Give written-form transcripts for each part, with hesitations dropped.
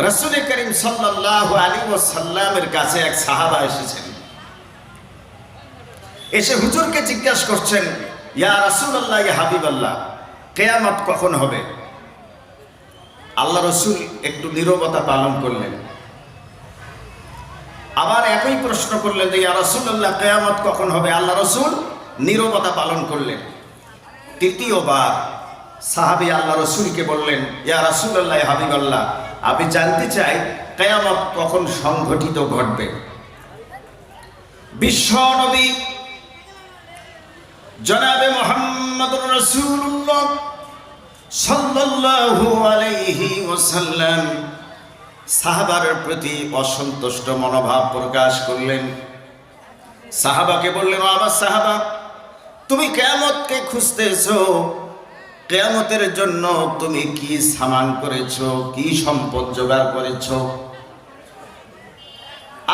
রাসূল করিম সাল্লাল্লাহু আলাইহি ওয়াসাল্লামের কাছে এক সাহাবা এসেছেন। এসে হুজুরকে জিজ্ঞাসা করছেন, ইয়া রাসূলুল্লাহ, ইয়া হাবিবাল্লাহ, কিয়ামত কখন হবে? আল্লাহ রসুল একটু নীরবতা পালন করলেন। আবার একই প্রশ্ন করলেন যে ইয়া রাসূলুল্লাহ, কিয়ামত কখন হবে? আল্লাহ রসুল নীরবতা পালন করলেন। তৃতীয়বার সাহাবী আল্লাহ রসুলকে বললেন, ইয়া রাসূলুল্লাহ, ইয়া হাবিবাল্লাহ, আমি জানতে চাই কিয়ামত কখন সংঘটিত ঘটবে। বিশ্ব নবী জনাবে মুহাম্মদুর রাসূলুল্লাহ সাল্লাল্লাহু আলাইহি ওয়াসাল্লাম সাহাবার প্রতি অসন্তুষ্ট মনোভাব প্রকাশ করলেন। সাহাবাকে বললেন, আমার সাহাবা, তুমি কিয়ামতকে খুঁজতেছো, কিয়ামতের জন্য তুমি কি সামান করেছো, কি সম্পদ জোগাড় করেছো?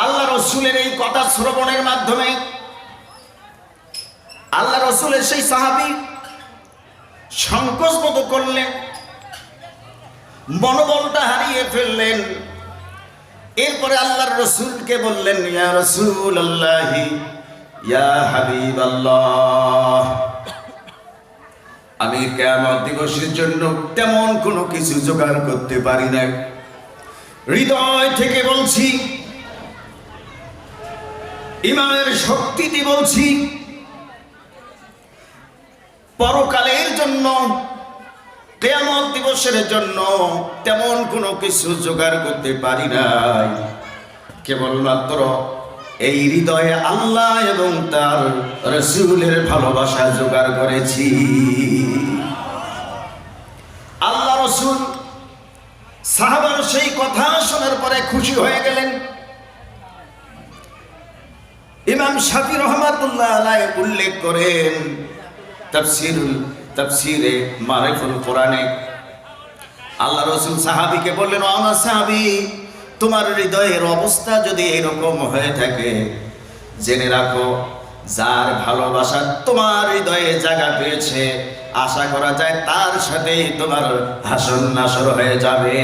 আল্লাহ রসুলের এই কথা শ্রবণের মাধ্যমে আল্লাহ রসুলের সেই সাহাবী সংকোচ বোধ করলেন, মনোবলটা হারিয়ে ফেললেন। এরপরে আল্লাহর রসুলকে বললেন, ইয়া রাসূলুল্লাহ, ইয়া হাবিবাল্লাহ, আমি কিয়ামত দিবসের জন্য তেমন কোনো কিছু জোগাড় করতে পারি না। হৃদয় থেকে বলছি, ইমানের শক্তিতে বলছি, পরকালের জন্য, কিয়ামত দিবসের জন্য তেমন কোনো কিছু জোগাড় করতে পারি নাই। কেবলমাত্র এই হৃদয়ে আল্লাহ এবং তার রাসূলের ভালোবাসা জোগাড় করেছি। আল্লাহ রাসূল সাহাবার সেই কথা শোনার পরে খুশি হয়ে গেলেন। ইমাম শাফি রাহমাতুল্লাহ আলাইহি উল্লেখ করেন তাফসীরে মারিফুল কোরআনে, আল্লাহ রাসূল সাহাবীকে বললেন, ও আমার সাহাবী, তোমার হৃদয়ের অবস্থা যদি এরকম হয়ে থাকে, জেনে রাখো, যার ভালোবাসা তোমার হৃদয়ে জায়গা পেয়েছে, আশা করা যায় তার সাথেই তোমার হাসর নাসর হয়ে যাবে।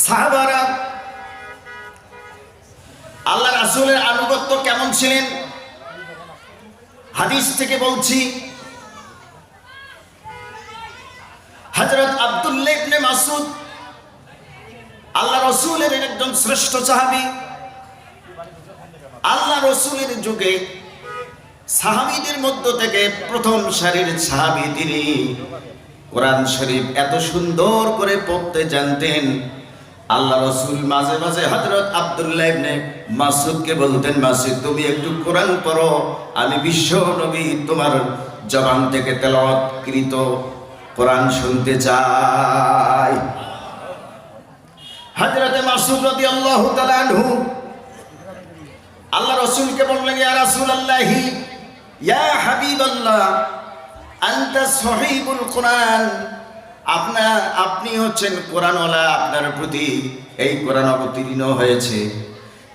সাহাবারা আল্লাহ রাসূলের আনুগত্য কেমন ছিলেন? হাদিস থেকে বলছি, হযরত আব্দুল্লাহ ইবনে মাসউদ আল্লাহ রাসূলের একজন শ্রেষ্ঠ সাহাবী। আল্লাহ রাসূলের যুগে সাহাবীদের মধ্য থেকে প্রথম সারির সাহাবী তিনি। কোরআন শরীফ এত সুন্দর করে পড়তে জানতেন। আল্লাহ রাসূল মাঝে মাঝে হযরত আব্দুল্লাহ ইবনে মাসউদকে বলতেন, মাসউদ, তুমি একটু কোরআন পড়ো, আমি বিশ্ব নবী তোমার জবান থেকে তেলাওয়াতকৃত কোরআন শুনতে চাই। হযরত মাসউদ রাদিয়াল্লাহু তাআলা আনহু আল্লাহ রাসূলকে বললেন, ইয়া রাসূলুল্লাহ, ইয়া হাবিবাল্লাহ, আনতা সাহিবুল কোরআন, আপনি হচ্ছেন কোরআনওয়ালা, আপনার প্রতি এই কোরআন অবতীর্ণ হয়েছে।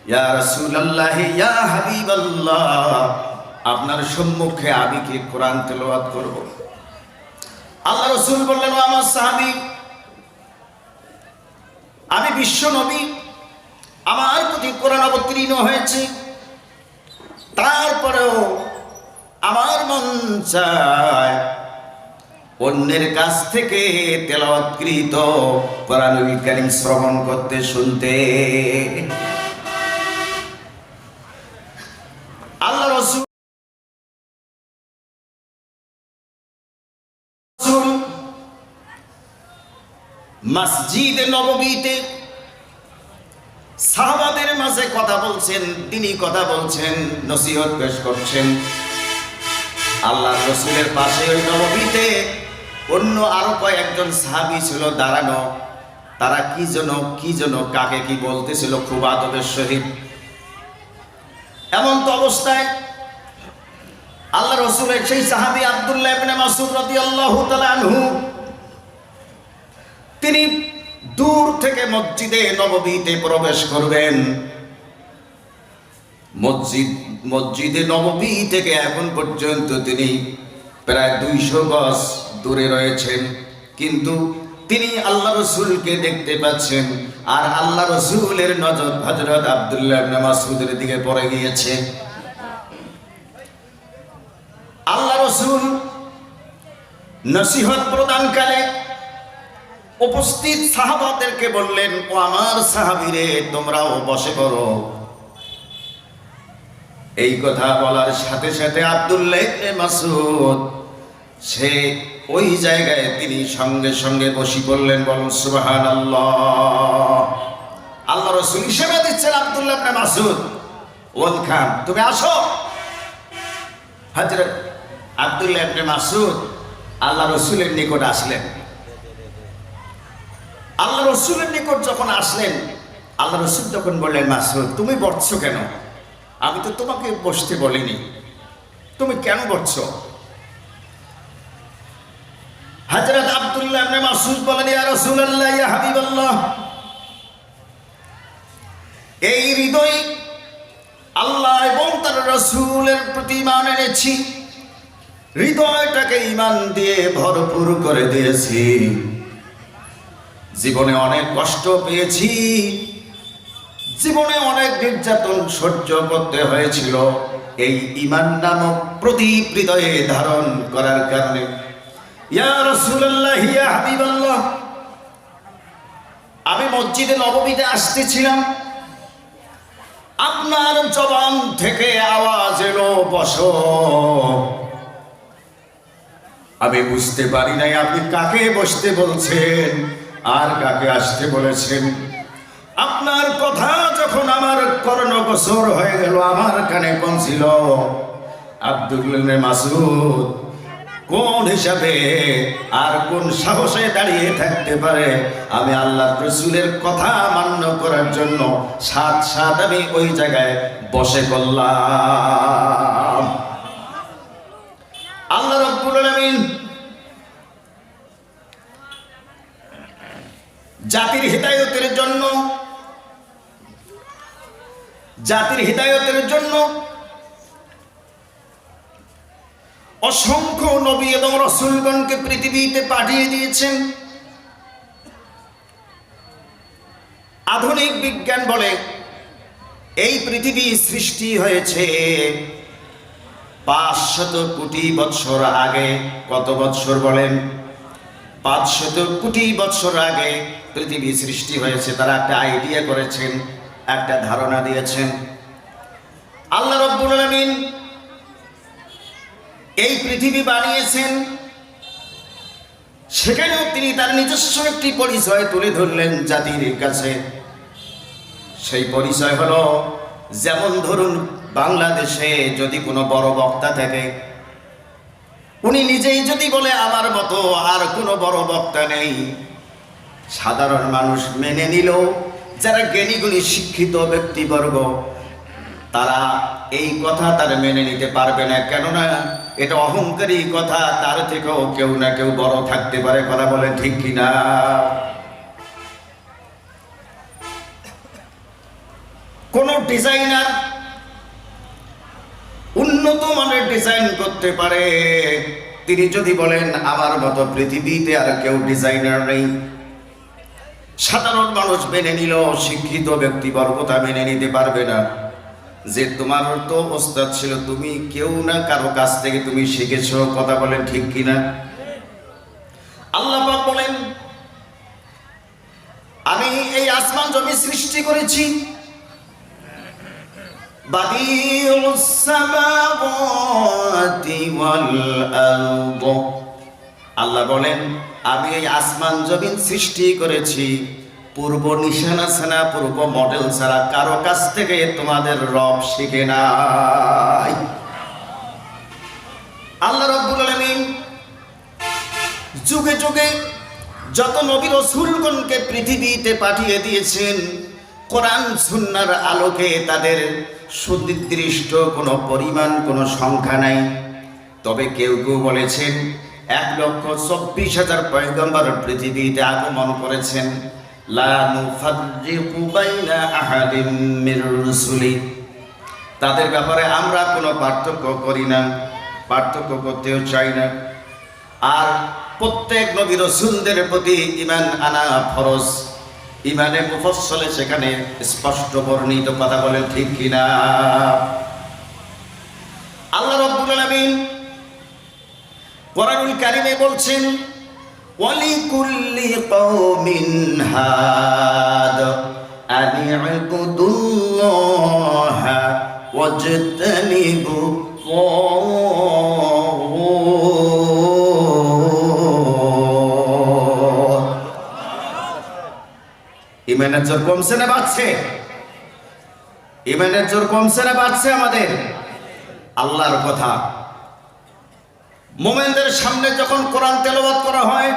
ইয়া রাসূলুল্লাহ, ইয়া হাবিবাল্লাহ, আপনার সম্মুখে আমি কি কোরআন তেলাওয়াত করব? আল্লাহ রাসূল বললেন, আমার সাহাবী, আমি বিশ্ব নবী, আমার প্রতি কোরআন অবতীর্ণ হয়েছে, তারপরেও আমার মন চায় অন্যের কাছ থেকে তেলাওয়াতকৃত কোরআনুল কারীম শ্রবণ করতে, শুনতে। আল্লাহ রাসূল মসজিদে নববীতে সাহাবাদের মাঝে কথা বলছেন, তিনি কথা বলছেন, নসিহত পেশ করছেন। আল্লাহ রাসূলের পাশে ওই নববীতে অন্য আরো কয়েকজন সাহাবী ছিল দাঁড়ানো। তারা কি যেন কাকে কি বলতেছিল খুব আদবের সহিত। এমন তো অবস্থায় আল্লাহ রাসূলের সেই সাহাবী আব্দুল্লাহ ইবনে মাসউদ রাদিয়াল্লাহু তাআলা আনহু তিনি দূর থেকে মসজিদে নববীতে প্রবেশ করবেন। মসজিদে নববী থেকে এখন পর্যন্ত তিনি প্রায় 200 গজ দূরে রয়েছেন, কিন্তু তিনি আল্লাহ রসুলকে দেখতে পাচ্ছেন, আর আল্লাহ রসুলের নজর হযরত আব্দুল্লাহ ইবনে মাসউদের দিকে পড়ে গিয়েছে। আল্লাহ রসুল নসিহত প্রদানকালে উপস্থিত সাহাবাদেরকে বললেন, ও আমার সাহাবীরে, তোমরাও বসে পড়ো। এই কথা বলার সাথে সাথে আব্দুল্লাহ ইবনে মাসউদ সে ওই জায়গায় তিনি সঙ্গে সঙ্গে বসে পড়লেন। বলুন সুবহানাল্লাহ। আল্লাহ রাসূল ইশারা দিচ্ছেন আব্দুল্লাহ ইবনে মাসউদ, ওয়াল খান, তুমি আসো। হযরত আব্দুল্লাহ ইবনে মাসউদ আল্লাহ রাসূলের নিকট আসলেন। আল্লাহ রাসূলের নিকট যখন আসলেন, আল্লাহ রাসূল তখন বললেন, মাসউদ, তুমি বসছো কেন? আমি তো তোমাকে বসতে বলিনি, তুমি কেন বসছো? হযরত আব্দুল্লাহ ইবনে মাসউদ বলেন, ইয়া রাসূলুল্লাহ, ইয়া হাবিবাল্লাহ, এই হৃদয় আল্লাহ এবং তার রাসূলের প্রতি ঈমান এনেছি, হৃদয়টাকে ঈমান দিয়ে ভরপুর করে দিয়েছি। জীবনে অনেক কষ্ট পেয়েছি, জীবনে অনেক নির্যাতন সহ্য করতে হয়েছিল এই ঈমান নামক প্রদীপ হৃদয়ে ধারণ করার কারণে। ইয়া রাসূলুল্লাহ, ইয়া হাবিবাল্লাহ, আমি মসজিদে নববীতে আসতেছিলাম, আপনার জবান থেকে আওয়াজ এলো, বসো। আমি বুঝতে পারি নাই আপনি কাকে বসতে বলছেন আর কাকে আসতে বলেছেন। আপনার কথা যখন আমার কর্ণগোচর হয়ে গেল, আমার কানে পৌঁছিল, আব্দুল্লাহ ইবনে মাসউদ কোন হিসাবে আর কোন সাহসে দাঁড়িয়ে থাকতে পারে, আমি আল্লাহর রাসূলের কথা মান্য করার জন্য সাথ সাথ আমি ওই জায়গায় বসে পড়লাম। আল্লাহ রাব্বুল আলামিন জাতির হিদায়াতের জন্য অসংখ্য নবী এবং রাসূলগণকে পৃথিবীতে পাঠিয়ে দিয়েছেন। আধুনিক বিজ্ঞান বলে এই পৃথিবী সৃষ্টি হয়েছে 500 কোটি বছর আগে। কত বছর বলেন? 500 কোটি বছর আগে পৃথিবী সৃষ্টি হয়েছে। তারা একটা আইডিয়া করেছেন, একটা ধারণা দিয়েছেন। আল্লাহ রাব্বুল আলামিন এই পৃথিবী বানিয়েছেন, সেখানেও তিনি তার নিজস্ব একটি পরিচয় তুলে ধরলেন জাতির কাছে। সেই পরিচয় হলো, যেমন ধরুন বাংলাদেশে যদি কোনো বড় বক্তা থাকে, উনি নিজেই যদি বলে আমার মতো আর কোনো বড় বক্তা নেই, সাধারণ মানুষ মেনে নিল। যারা জ্ঞানীগুণী শিক্ষিত ব্যক্তিবর্গ, তারা এই কথা তার মেনে নিতে পারবে না, কেননা এটা অহংকারী কথা, তার থেকেও কেউ না কেউ বড় থাকতে পারে। কথা বলেন ঠিক কিনা? কোন ডিজাইনার উন্নত মানের ডিজাইন করতে পারে, তিনি যদি বলেন আমার মতো পৃথিবীতে আর কেউ ডিজাইনার নেই, সাধারণ মানুষ মেনে নিল, শিক্ষিত ব্যক্তিবর্গ তা মেনে নিতে পারবে না। যে তোমার তো ওস্তাদ ছিল, তুমি কেউ না কারো কাছ থেকে তুমি শিখেছো। কথা বলেন ঠিক কিনা? আল্লাহ পাক বলেন, আমি এই আসমান জমি সৃষ্টি করেছি, বাদিউস সামাওয়াতি ওয়াল আরদ। আল্লাহ বলেন, আমি এই আসমান জমিন সৃষ্টি করেছি পূর্ব নিশানা ছাড়া, পূর্ব মডেল ছাড়া কারো কাছ থেকে তোমাদের রব শিখে নাই। আল্লাহ রাব্বুল আলামিন যুগে যুগে যত নবী রাসূলগণকে পৃথিবীতে পাঠিয়ে দিয়েছেন, কোরআন সুন্নাহর আলোকে তাদের সুনির্দিষ্ট কোনো পরিমাণ, কোনো সংখ্যা নাই। তবে কেউ কেউ বলেছেন 1,24,000 পয়গম্বর পৃথিবীতে আগমন করেছেন। লা নুফাররিকু বাইনা আহাদিম মির রুসুলি, তাদের ব্যাপারে আমরা কোনো পার্থক্য করি না, পার্থক্য করতেও চাই না। আর প্রত্যেক নবী রাসূলদের প্রতি ঈমান আনা ফরজ। ঈমানে মুফাসসালে সেখানে স্পষ্ট বর্ণিত, কথা বলেন ঠিক কিনা? আল্লাহ রাব্বুল আলামিন কোরআনুল কারীমে বলছেন ওয়ালিকুল্লি কওমিন হাদ আন ইবুদুল্লাহা ওয়াজতানিবু ঈমানের জোর কমছে না বাড়ছে? ঈমানের জোর কমছে না বাড়ছে আমাদের? আল্লাহর কথা মুমিনদের সামনে যখন কোরআন তেলাওয়াত করা হয়,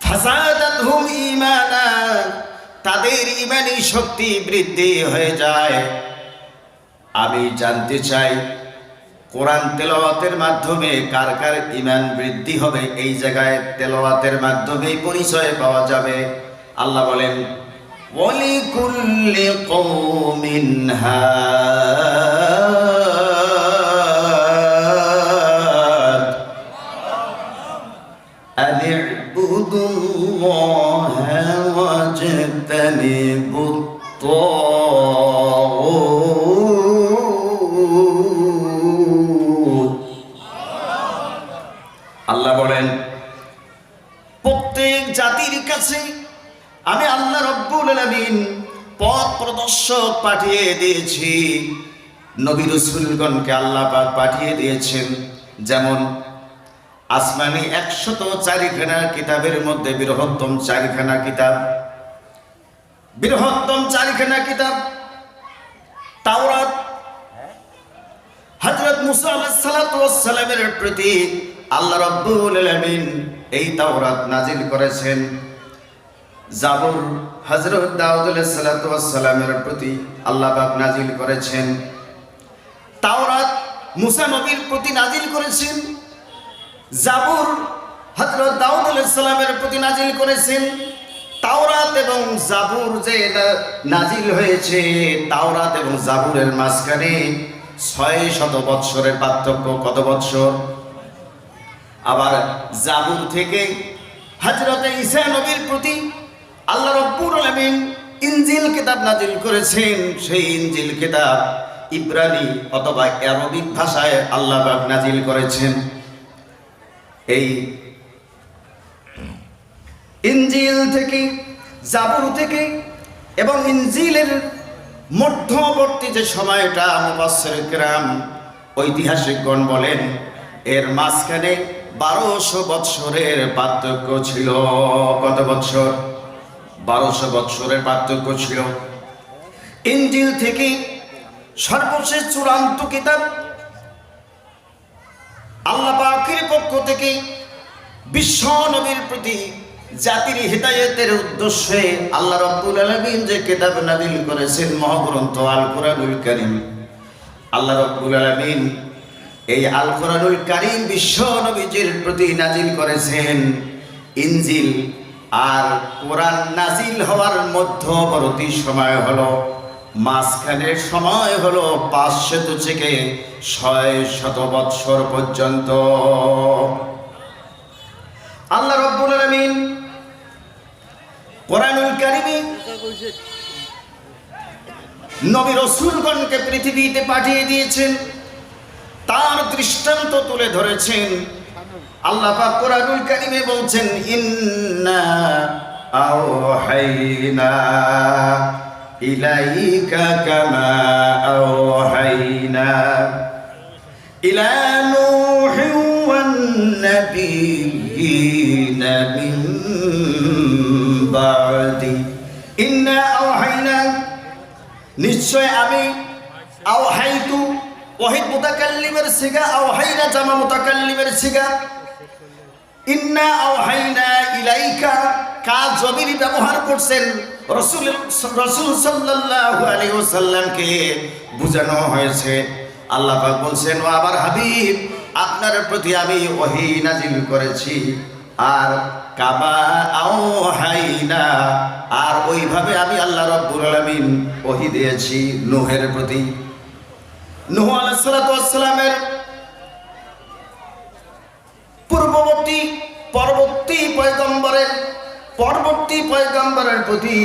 ফাসাদাতহুম ঈমানা, তাদের ঈমানি শক্তি বৃদ্ধি হয়ে যায়। আমি জানতে চাই কোরআন তেলাওয়াতের মাধ্যমে কার কার ঈমান বৃদ্ধি হবে? এই জায়গায় তেলাওয়াতের মাধ্যমে পরিচয় পাওয়া যাবে। আল্লাহ বলেন ওয়ালিকুল্লি কওমিন হাদ আন ইবুদুল্লাহা ওয়াজতানিবুত তাগুত। আল্লাহ বলেন প্রত্যেক জাতির কাছে আমি আল্লাহ রাব্বুল আলামিন পথ প্রদর্শক পাঠিয়ে দিয়েছি। নবী রাসূলগণকে আল্লাহ পাক পাঠিয়ে দিয়েছেন। যেমন আসমানি 104খানা কিতাবের মধ্যে বৃহত্তম 4খানা কিতাব, তাওরাত। হযরত মুসা আলাইহিস সালাতু ওয়াস সালামের প্রতি আল্লাহ রাব্বুল আলামিন এই তাওরাত নাজিল করেছেন। জাবুর হযরত দাউদ আলাইহিস সালাতু ওয়াস সালামের প্রতি আল্লাহ পাক নাজিল করেছেন। তাওরাত মুসা নবীর প্রতি নাজিল করেছেন। জাবুর হযরত দাউদ আলাইহিস সালামের প্রতি নাজিল করেছেন। তাওরাত এবং জাবুর যে নাজিল হয়েছে, তাওরাত এবং জাবুরের মাঝখানে 600 বৎসরের পার্থক্য। কত বৎসর? আবার জাবুর থেকে হযরত ঈসা নবীর প্রতি আল্লাহ রাব্বুল আলামিন ইনজিল কিতাব নাজিল করেছেন। সেই ইনজিল কিতাব ইব্রানি অথবা আরবিক ভাষায় আল্লাহ পাক নাজিল করেছেন। এই ইনজিল থেকে, জাবুর থেকে এবং ইনজিলের মধ্যবর্তী যে সময়টা মুফাসসির কিরাম ঐতিহাসিকগণ বলেন এর মাঝখানে 1200 বৎসরের পার্থক্য ছিল। কত বৎসর? 1200 বৎসরের পার্থক্য ছিল। ইনজিল থেকে সর্বশেষ চূড়ান্ত কিতাব আল্লাহ পাকের পক্ষ থেকে বিশ্ব নবীর প্রতি জাতির হিদায়াতের উদ্দেশ্যে আল্লাহ রাব্বুল আলামিন যে কিতাব নাযিল করেছেন, মহাগ্রন্থ আল কোরআনুল কারীম। আল্লাহ রাব্বুল আলামিন এই আল কোরআনুল কারীম বিশ্ব নবীজির প্রতি নাযিল করেছেন। ইনজিল আর কোরআন নাযিল হওয়ার মধ্যবর্তী সময় হলো, মাঝখানের সময় হলো 500 থেকে 600 বৎসর পর্যন্ত। আল্লাহ রাব্বুল আলামিন কোরআনুল কারীমে নবী রাসূলগণকে পৃথিবীতে পাঠিয়ে দিয়েছেন, তার দৃষ্টান্ত তুলে ধরেছেন। আল্লাহ পাক কোরআনুল কারীমে বলছেন ইন্না আওহাইনা ইলাইকা কামা আওহাইনা ইলা নূহি ওয়ান নাবিয়্যিনা মিন বাদি ইন্না আওহাইনা, নিশ্চয় আমি, আওহাইতু ওয়াহিদ মুতাকাল্লিমের সিগা, আওহাইনা জামা মুতাকাল্লিমের সিগা। ইন্না আওহাইনা ইলাইকা, কাজ জমির ব্যবহার করছেন রাসূল সাল্লাল্লাহু আলাইহি ওয়াসাল্লামকে বোঝানো হয়েছে। আল্লাহ পাক বলছেন ও আবার হাবিব, আপনার প্রতি আমি ওহী নাজিল করেছি। আর কামা আওহাইনা, আর ওইভাবে আমি আল্লাহ রাব্বুল আলামিন ওহী দিয়েছি নূহের প্রতি। নূহ আলাইহিস সালাতু ওয়াস সালামের পূর্ববর্তী পরবর্তী পয়গম্বরের প্রতি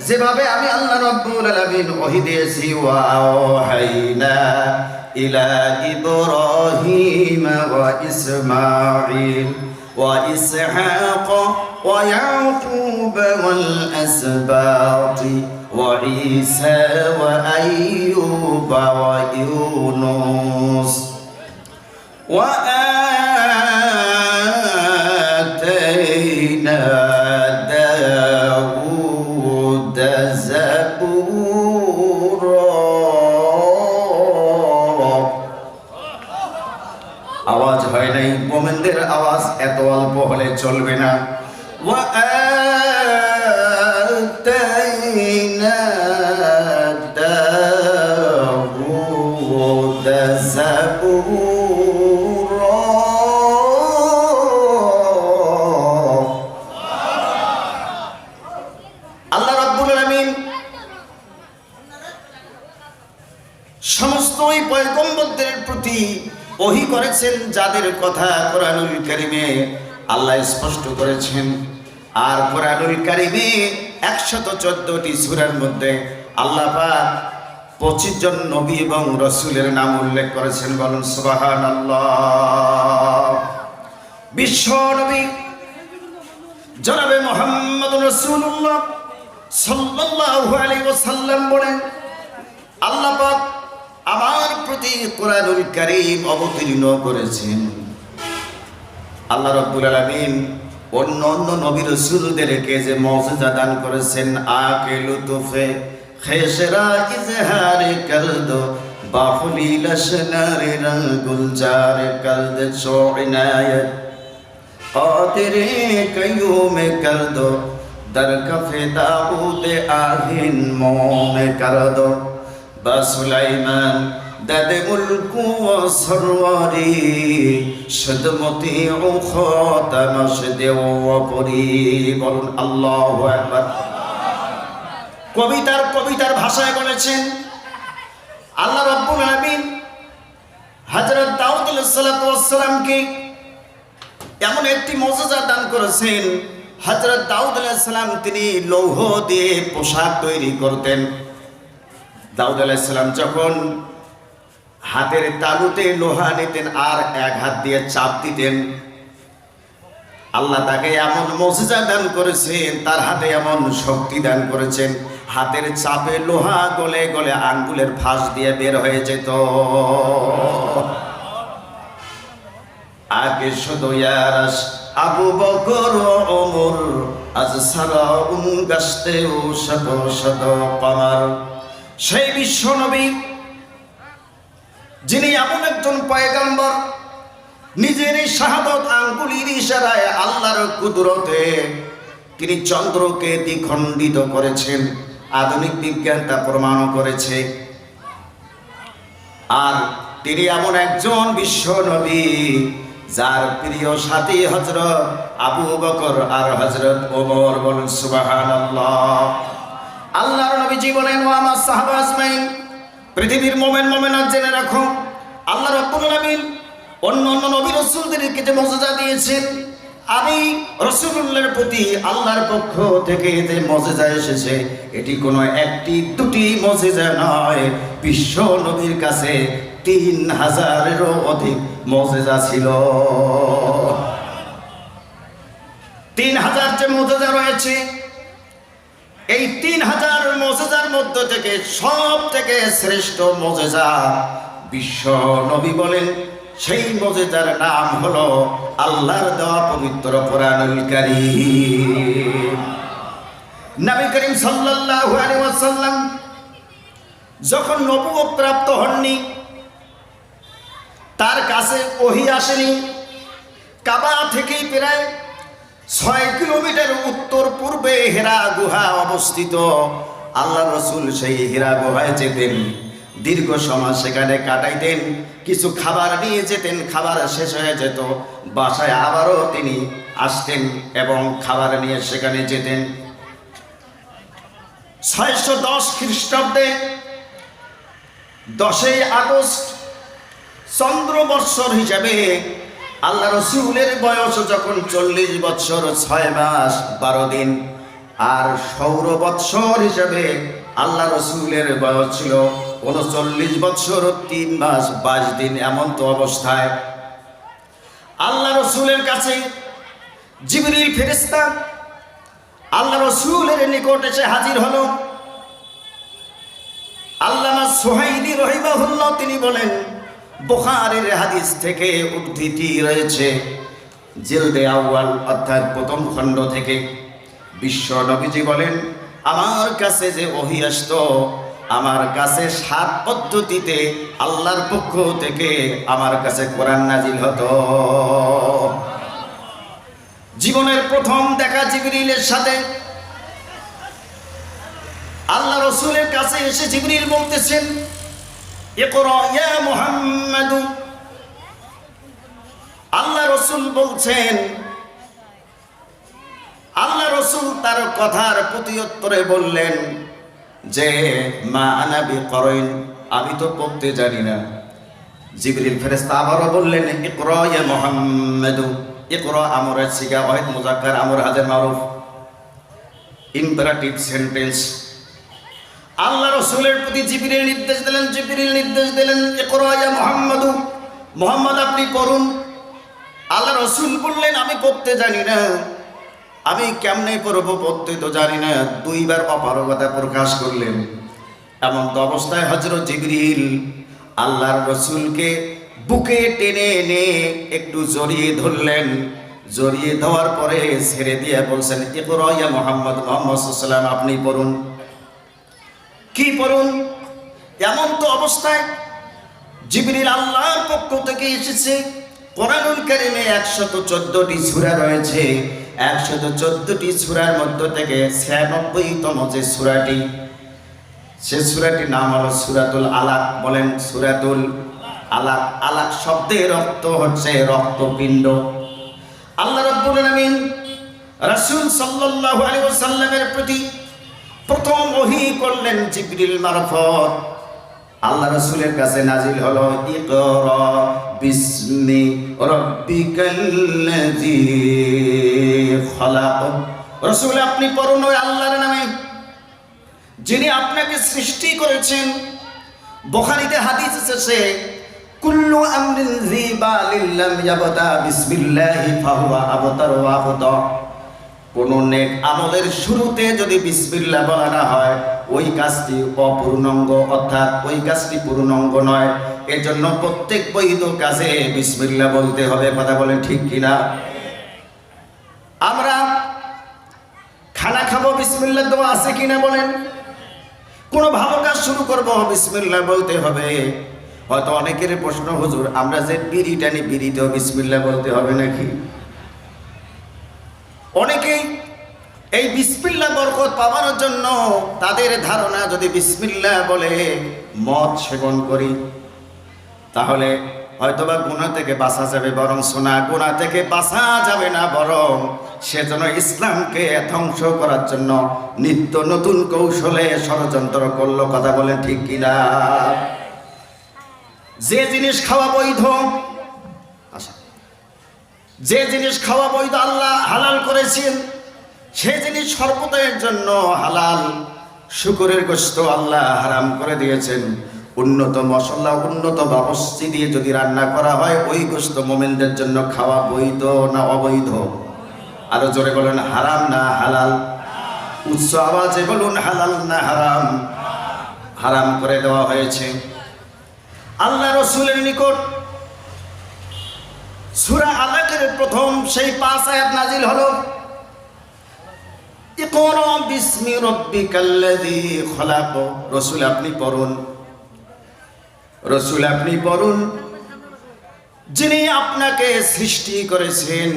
যেভাবে আমি আল্লাহ রাব্বুল আলামিন ওহী দিয়েছি, ওয়া আওহাইনা ইলা ইব্রাহিম ওয়া ইসমাঈল ওয়া ইসহাক ওয়া ইয়াকুব ওয়াল আসবাতি ওয়া ঈসা ওয়া আইয়ুব ওয়া ইউনুস ওয়া আতাইনা দাউদ যাবুরা। আওয়াজ হয় নাই, মোমেনদের আওয়াজ এত অল্প হলে চলবে না। ওয়া আতাইনা দাউদ যাবুরা। আল্লাহ রাব্বুল আলামিন সমস্ত ওই পয়গম্বরদের প্রতি ওহী করেছেন যাদের কথা কোরআনুল কারীমে আল্লাহ স্পষ্ট করেছেন। আর কোরআনুল কারীমে 114টি সূরার মধ্যে আল্লাহ পাক 25 জন নবী এবং রাসূলের নাম উল্লেখ করেছেন। বলুন সুবহানাল্লাহ। বিশ্ব নবী জনাবে মুহাম্মদুর রাসূলুল্লাহ সাল্লাল্লাহু আলাইহি ওয়াসাল্লাম বলেন, আল্লাহ পাক আমার প্রতি কোরআনুল কারীম অবতীর্ণ করেছেন। আল্লাহ রাব্বুল আলামিন অন্য নবী রাসূলদেরকে যে মুজিজা দান করেছেন, আকে লুতুফে খেসরা ইজহারে করদ বাহুলি লশনারে রঙ্গুলজার করদ শোইনায়ত কাদিরে কয়ুমে করদ در کف داود آهن موم کرد با سلیمان دد ملک و سرواری شد مطیع خاتم شد و پری বলুন আল্লাহু আকবার। কবিতার ভাষায় বলেছেন আল্লাহ রাব্বুল আলামিন হযরত দাউদ আলাইহিস সালাতু ওয়াস সালামকে এমন একটি মুজিজা দান করেছেন। হযরত দাউদ আলাইহিস সালাম তিনি লৌহ দিয়ে পোশাক তৈরি করতেন। দাউদ আলাইহিস সালাম যখন হাতের তালুতে লোহা নিতেন আর এক হাত দিয়ে চাপ দিতেন, আল্লাহ তাকে এমন মুজিজা দান করেছেন, তার হাতে এমন শক্তি দান করেছেন, হাতের চাপে লোহা গলে গলে আঙ্গুলের ফাঁস দিয়ে বের হয়ে যেত। আগে শুধু ইয়ারাস আবু বকর ওমর আজ সারা গাছতেও শত শত কমার। সেই বিশ্ব নবী যিনি এমন একজন পয়গম্বর, নিজের শাহাদত আঙ্গুলির ইশারায় আল্লাহর কুদরতে তিনি চন্দ্রকে দ্বিখণ্ডিত করেছেন। আধুনিক বিজ্ঞান তা প্রমাণ করেছে। আর তিনি এমন একজন বিশ্ব নবী যার প্রিয় সাথী হযরত আবু বকর আর হযরত ওমর। বলুন সুবহানাল্লাহ। আল্লাহর নবীজি বলেন, ও আমার সাহাবা আজমাইন, পৃথিবীর মুমিন মুমিনাত জেনে রাখো, আল্লাহ রাব্বুল আলামিন অন্য নবী রাসূলদেরকে যে মুজিজা দিয়েছেন, আমি রাসূলুল্লাহর প্রতি আল্লাহর পক্ষ থেকে যে মুজিজা এসেছে এটি কোনো একটি দুটি মুজিজা নয়। বিশ্ব নবীর কাছে 3000-এরও অধিক মুজিজা ছিল। 3000 যে মুজিজা রয়েছে, এই 3000 মুজিজার মধ্য থেকে সব থেকে শ্রেষ্ঠ মুজিজা বিশ্ব নবী বলেন, সেই মুজিজার নাম হলো আল্লাহর দেওয়া পবিত্র কোরআনুল কারীম। নবী করিম সাল্লাল্লাহু আলাইহি ওয়াসাল্লাম যখন নবুয়ত প্রাপ্ত হননি, তার কাছে ওহী আসেনি। কাবা থেকে প্রায় 6 কিলোমিটার উত্তর পূর্বে হেরা গুহা অবস্থিত। আল্লাহ রাসূল সেই হেরা গুহায় যেতেন, দীর্ঘ সময় সেখানে কাটাইতেন, কিছু খাবার নিয়ে যেতেন, খাবার শেষ হয়ে যেত, বাসায় আবারও তিনি আসতেন এবং খাবার নিয়ে সেখানে যেতেন। 610 খ্রিস্টাব্দে 10ই আগস্ট চন্দ্র বৎসর হিসাবে আল্লাহ রসুলের বয়স যখন 40 বৎসর 6 মাস 12 দিন, আর সৌর বৎসর হিসাবে আল্লাহ রসুলের বয়স ছিল 39 বৎসর 3 মাস 22 দিন। এমন তো অবস্থায় আল্লাহ রসুলের কাছে জিবরিল ফেরেশতা আল্লাহ রসুলের নিকট এসে হাজির হলো। আল্লামা সুহাইলি রাহিমাহুল্লাহ তিনি বলেন, বুখারীর হাদিস থেকে উদ্ধৃতি রয়েছে, জিলদে আউয়াল অর্থাৎ প্রথম খণ্ড থেকে বিশ্ব নবীজি বলেন, আমার কাছে যে ওহী আসতো, আমার কাছে 7 পদ্ধতিতে আল্লাহর পক্ষ থেকে আমার কাছে কোরআন নাজিল হতো। জীবনের প্রথম দেখা জিবরিলের সাথে আল্লাহ রসুলের কাছে এসে জিবরিল বলতেছেন, ইকরা ইয়া মুহাম্মাদু। আল্লাহ রসুল বলছেন, আল্লাহ রসুল তার কথার প্রত্যুত্তরে বললেন যে মা আনা বিকরাইন, আমি তো পড়তে জানি না। জিবরিল ফেরেশতা আবারও বললেন, ইকরা ইয়া মুহাম্মাদু। ইকরা আমরের সিগা ওয়াহিদ মুযাক্কার, আমর হাজার মারুফ, ইম্পারেটিভ সেন্টেন্স। আল্লাহ রসুলের প্রতি জিবরিল নির্দেশ দিলেন, ইকরা ইয়া মুহাম্মাদু, মুহাম্মদ আপনি পড়ুন। আল্লাহ রসুল বললেন, আমি পড়তে জানি না, আমি কেমনে পড়বো, পড়তে তো জানি না। 2 বার অপারগতা প্রকাশ করলেন। এমন তো অবস্থায় হযরত জিবরিল আল্লাহর রসুলকে বুকে টেনে এনে একটু জড়িয়ে ধরলেন। জড়িয়ে দেওয়ার পরে ছেড়ে দিয়ে বলছেন, ইকরা ইয়া মুহাম্মদ, মুহাম্মদ সাল্লাল্লাহু আলাইহি ওয়াসাল্লাম আপনি পড়ুন। কি পড়ুন? এমন তো অবস্থায় জিবরিল আল্লাহর পক্ষ থেকে এসেছে। কোরআনুল কারীমে 114টি সূরা রয়েছে। 114টি সূরার মধ্য থেকে 96তম যে সূরাটি, সে সূরাটির নাম হলো সূরাতুল আলাক। বলেন সূরাতুল আলাক। আলাক শব্দের অর্থ হচ্ছে রক্তপিণ্ড। আল্লাহ রাব্বুল আলামিন রাসূল সাল্লাল্লাহু আলাইহি ওয়াসাল্লামের প্রতি প্রথম ওহী করলেন জিবরিল মারফত। আল্লাহ রাসূলের কাছে নাজিল হলো, ইকরা বিসমি রাব্বিকাল্লাযী খালাক। রাসূল আপনি পড়ুন ওই আল্লাহর নামে যিনি আপনাকে সৃষ্টি করেছেন। বুখারীতে হাদিস এসেছে, কুল্লু আমরিন যিবালিন লাম ইয়াবদা বিসমিল্লাহি ফাহুয়া আবতার ওয়া আবতা। কোন নেক আমলের শুরুতে যদি বিসমিল্লাহ বলা না হয়, ওই কাজটি অপূর্ণাঙ্গ, অর্থাৎ ওই কাজটি পূর্ণাঙ্গ নয়। এজন্য প্রত্যেক বৈধ কাজে বিসমিল্লাহ বলতে হবে। কথা বলেন ঠিক কিনা? আমরা খানা খাবো, বিসমিল্লাহ দোয়া আছে কিনা বলেন? কোনো ভালো কাজ শুরু করবো, বিসমিল্লাহ বলতে হবে। হয়তো অনেকের প্রশ্ন, হুজুর আমরা যে বিড়ি টানি, বিড়িতেও বিসমিল্লাহ বলতে হবে নাকি? অনেকেই এই বিসমিল্লাহ বরকত পাওয়ার জন্য তাদের ধারণা, যদি বিসমিল্লাহ বলে মদ সেবন করি তাহলে হয়তোবা গুনাহ থেকে বাঁচা যাবে, বরং সোনা গুনাহ থেকে বাঁচা যাবে না, বরং সেজন্য ইসলামকে ধ্বংস করার জন্য নিত্য নতুন কৌশলে ষড়যন্ত্র করলো। কথা বলেন ঠিক কিনা? যে জিনিস খাওয়া বৈধ, যে জিনিস খাওয়া বৈধ আল্লাহ হালাল করেছেন, সেই জিনিস সর্বদায়ের জন্য হালাল। শুকরের গোশত আল্লাহ হারাম করে দিয়েছেন। উন্নত মশলা, উন্নত বাবুর্চি দিয়ে যদি রান্না করা হয়, ওই গোশত মুমিনদের জন্য খাওয়া বৈধ না অবৈধ? আরো জোরে বলেন, হারাম না হালাল? উচ্চ আওয়াজে বলুন, হালাল না হারাম? হারাম করে দেওয়া হয়েছে। আল্লাহ রসুলের নিকট সূরা আলাকের প্রথম সেই 5 আয়াত নাজিল হলো, ইকরা বিসমি রাব্বিকাল্লাযী খালাক। রাসূল আপনি পড়ুন, রাসূল আপনি পড়ুন, যিনি আপনাকে সৃষ্টি করেছেন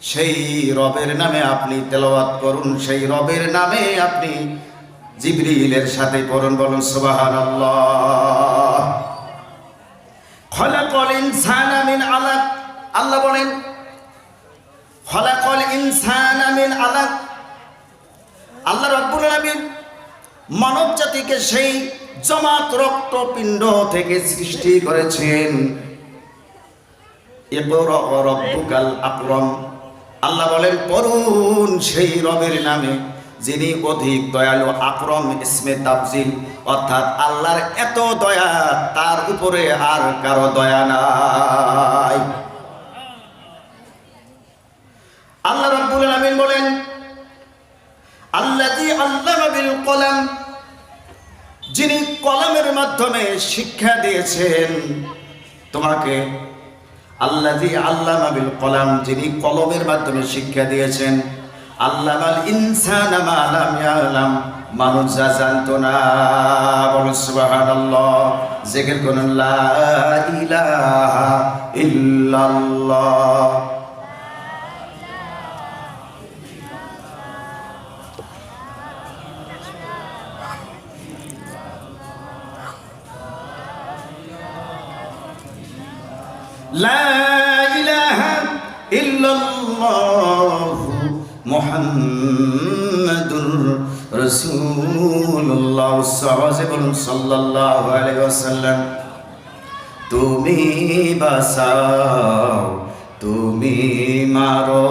সেই রবের নামে আপনি তেলাওয়াত করুন, সেই রবের নামে আপনি জিবরিলের সাথে পড়ুন। বলুন সুবহানাল্লাহ। খালাকাল ইনসানা মিন আলাক। আল্লাহ বলেন, খালাকাল ইনসানা মিন আলাক। আল্লাহ রাব্বুল আলামিন মানব জাতিকে সেই জমাট রক্তপিণ্ড থেকে সৃষ্টি করেছেন। ইকরা রাব্বুকাল আকরাম। আল্লাহ বলেন পড়ুন সেই রবের নামে যিনি অধিক দয়ালু। আকরম ইসমে তাফজিল, অর্থাৎ আল্লাহর এত দয়া তার উপরে আর কারো দয়া নাই। আল্লাহ রাব্বুল আলামিন বলেন আল্লাযী আল্লামা বিল কলম, যিনি কলমের মাধ্যমে শিক্ষা দিয়েছেন তোমাকে। আল্লাযী আল্লামা বিল কলম, যিনি কলমের মাধ্যমে শিক্ষা দিয়েছেন। আল্লামাল ইনসানা মা লাম ইয়ালাম, মানুষ যা জানতো না। বলুন সুবহানাল্লাহ। জিকির করুন লা ইলাহা ইল্লাল্লাহ। লা ইলাহা ইল্লাল্লাহ মুহাম্মাদুর রাসূলুল্লাহ। সাহাবায়ে বলুন সাল্লাল্লাহু আলাইহি ওয়াসাল্লাম। তুমি বাঁচাও, তুমি মারো,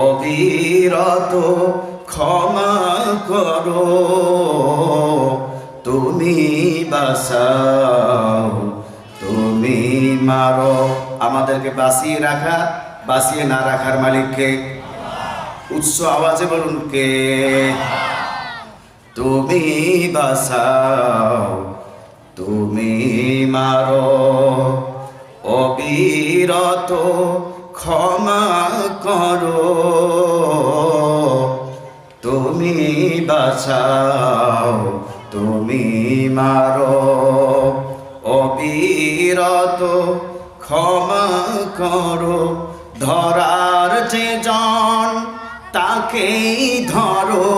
অবিরত ক্ষমা করো। তুমি বাঁচাও, তুমি মারো। আমাদেরকে বাঁচিয়ে রাখা, বাঁচিয়ে না রাখার মালিককে উচ্চ আওয়াজে বলুন কে? তুমি বাঁচাও, তুমি মারো, অবিরত ক্ষমা করো। তুমি বাঁচাও, তুমি মারো, অবিরত ক্ষমা করো। ধরার যে জন তাকেই ধরো,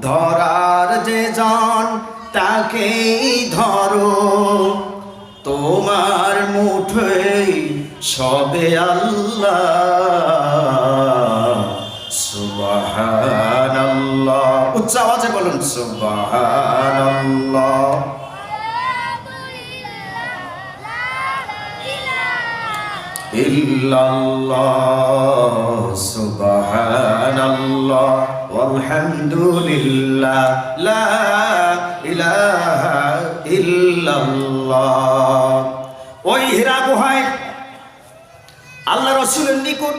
ধরার যে জন তাকেই ধরো। তোমার মুঠোয় সবে আল্লাহ। সুবহানাল্লাহ। উচ্চ আওয়াজে বলুন সুবহানাল্লাহ। ইল্লাল্লাহ সুবহানাল্লাহ ওয়ালহামদুলিল্লাহ লা ইলাহা ইল্লাল্লাহ। ওই হীরা গুহায় আল্লাহ রাসূলের নিকট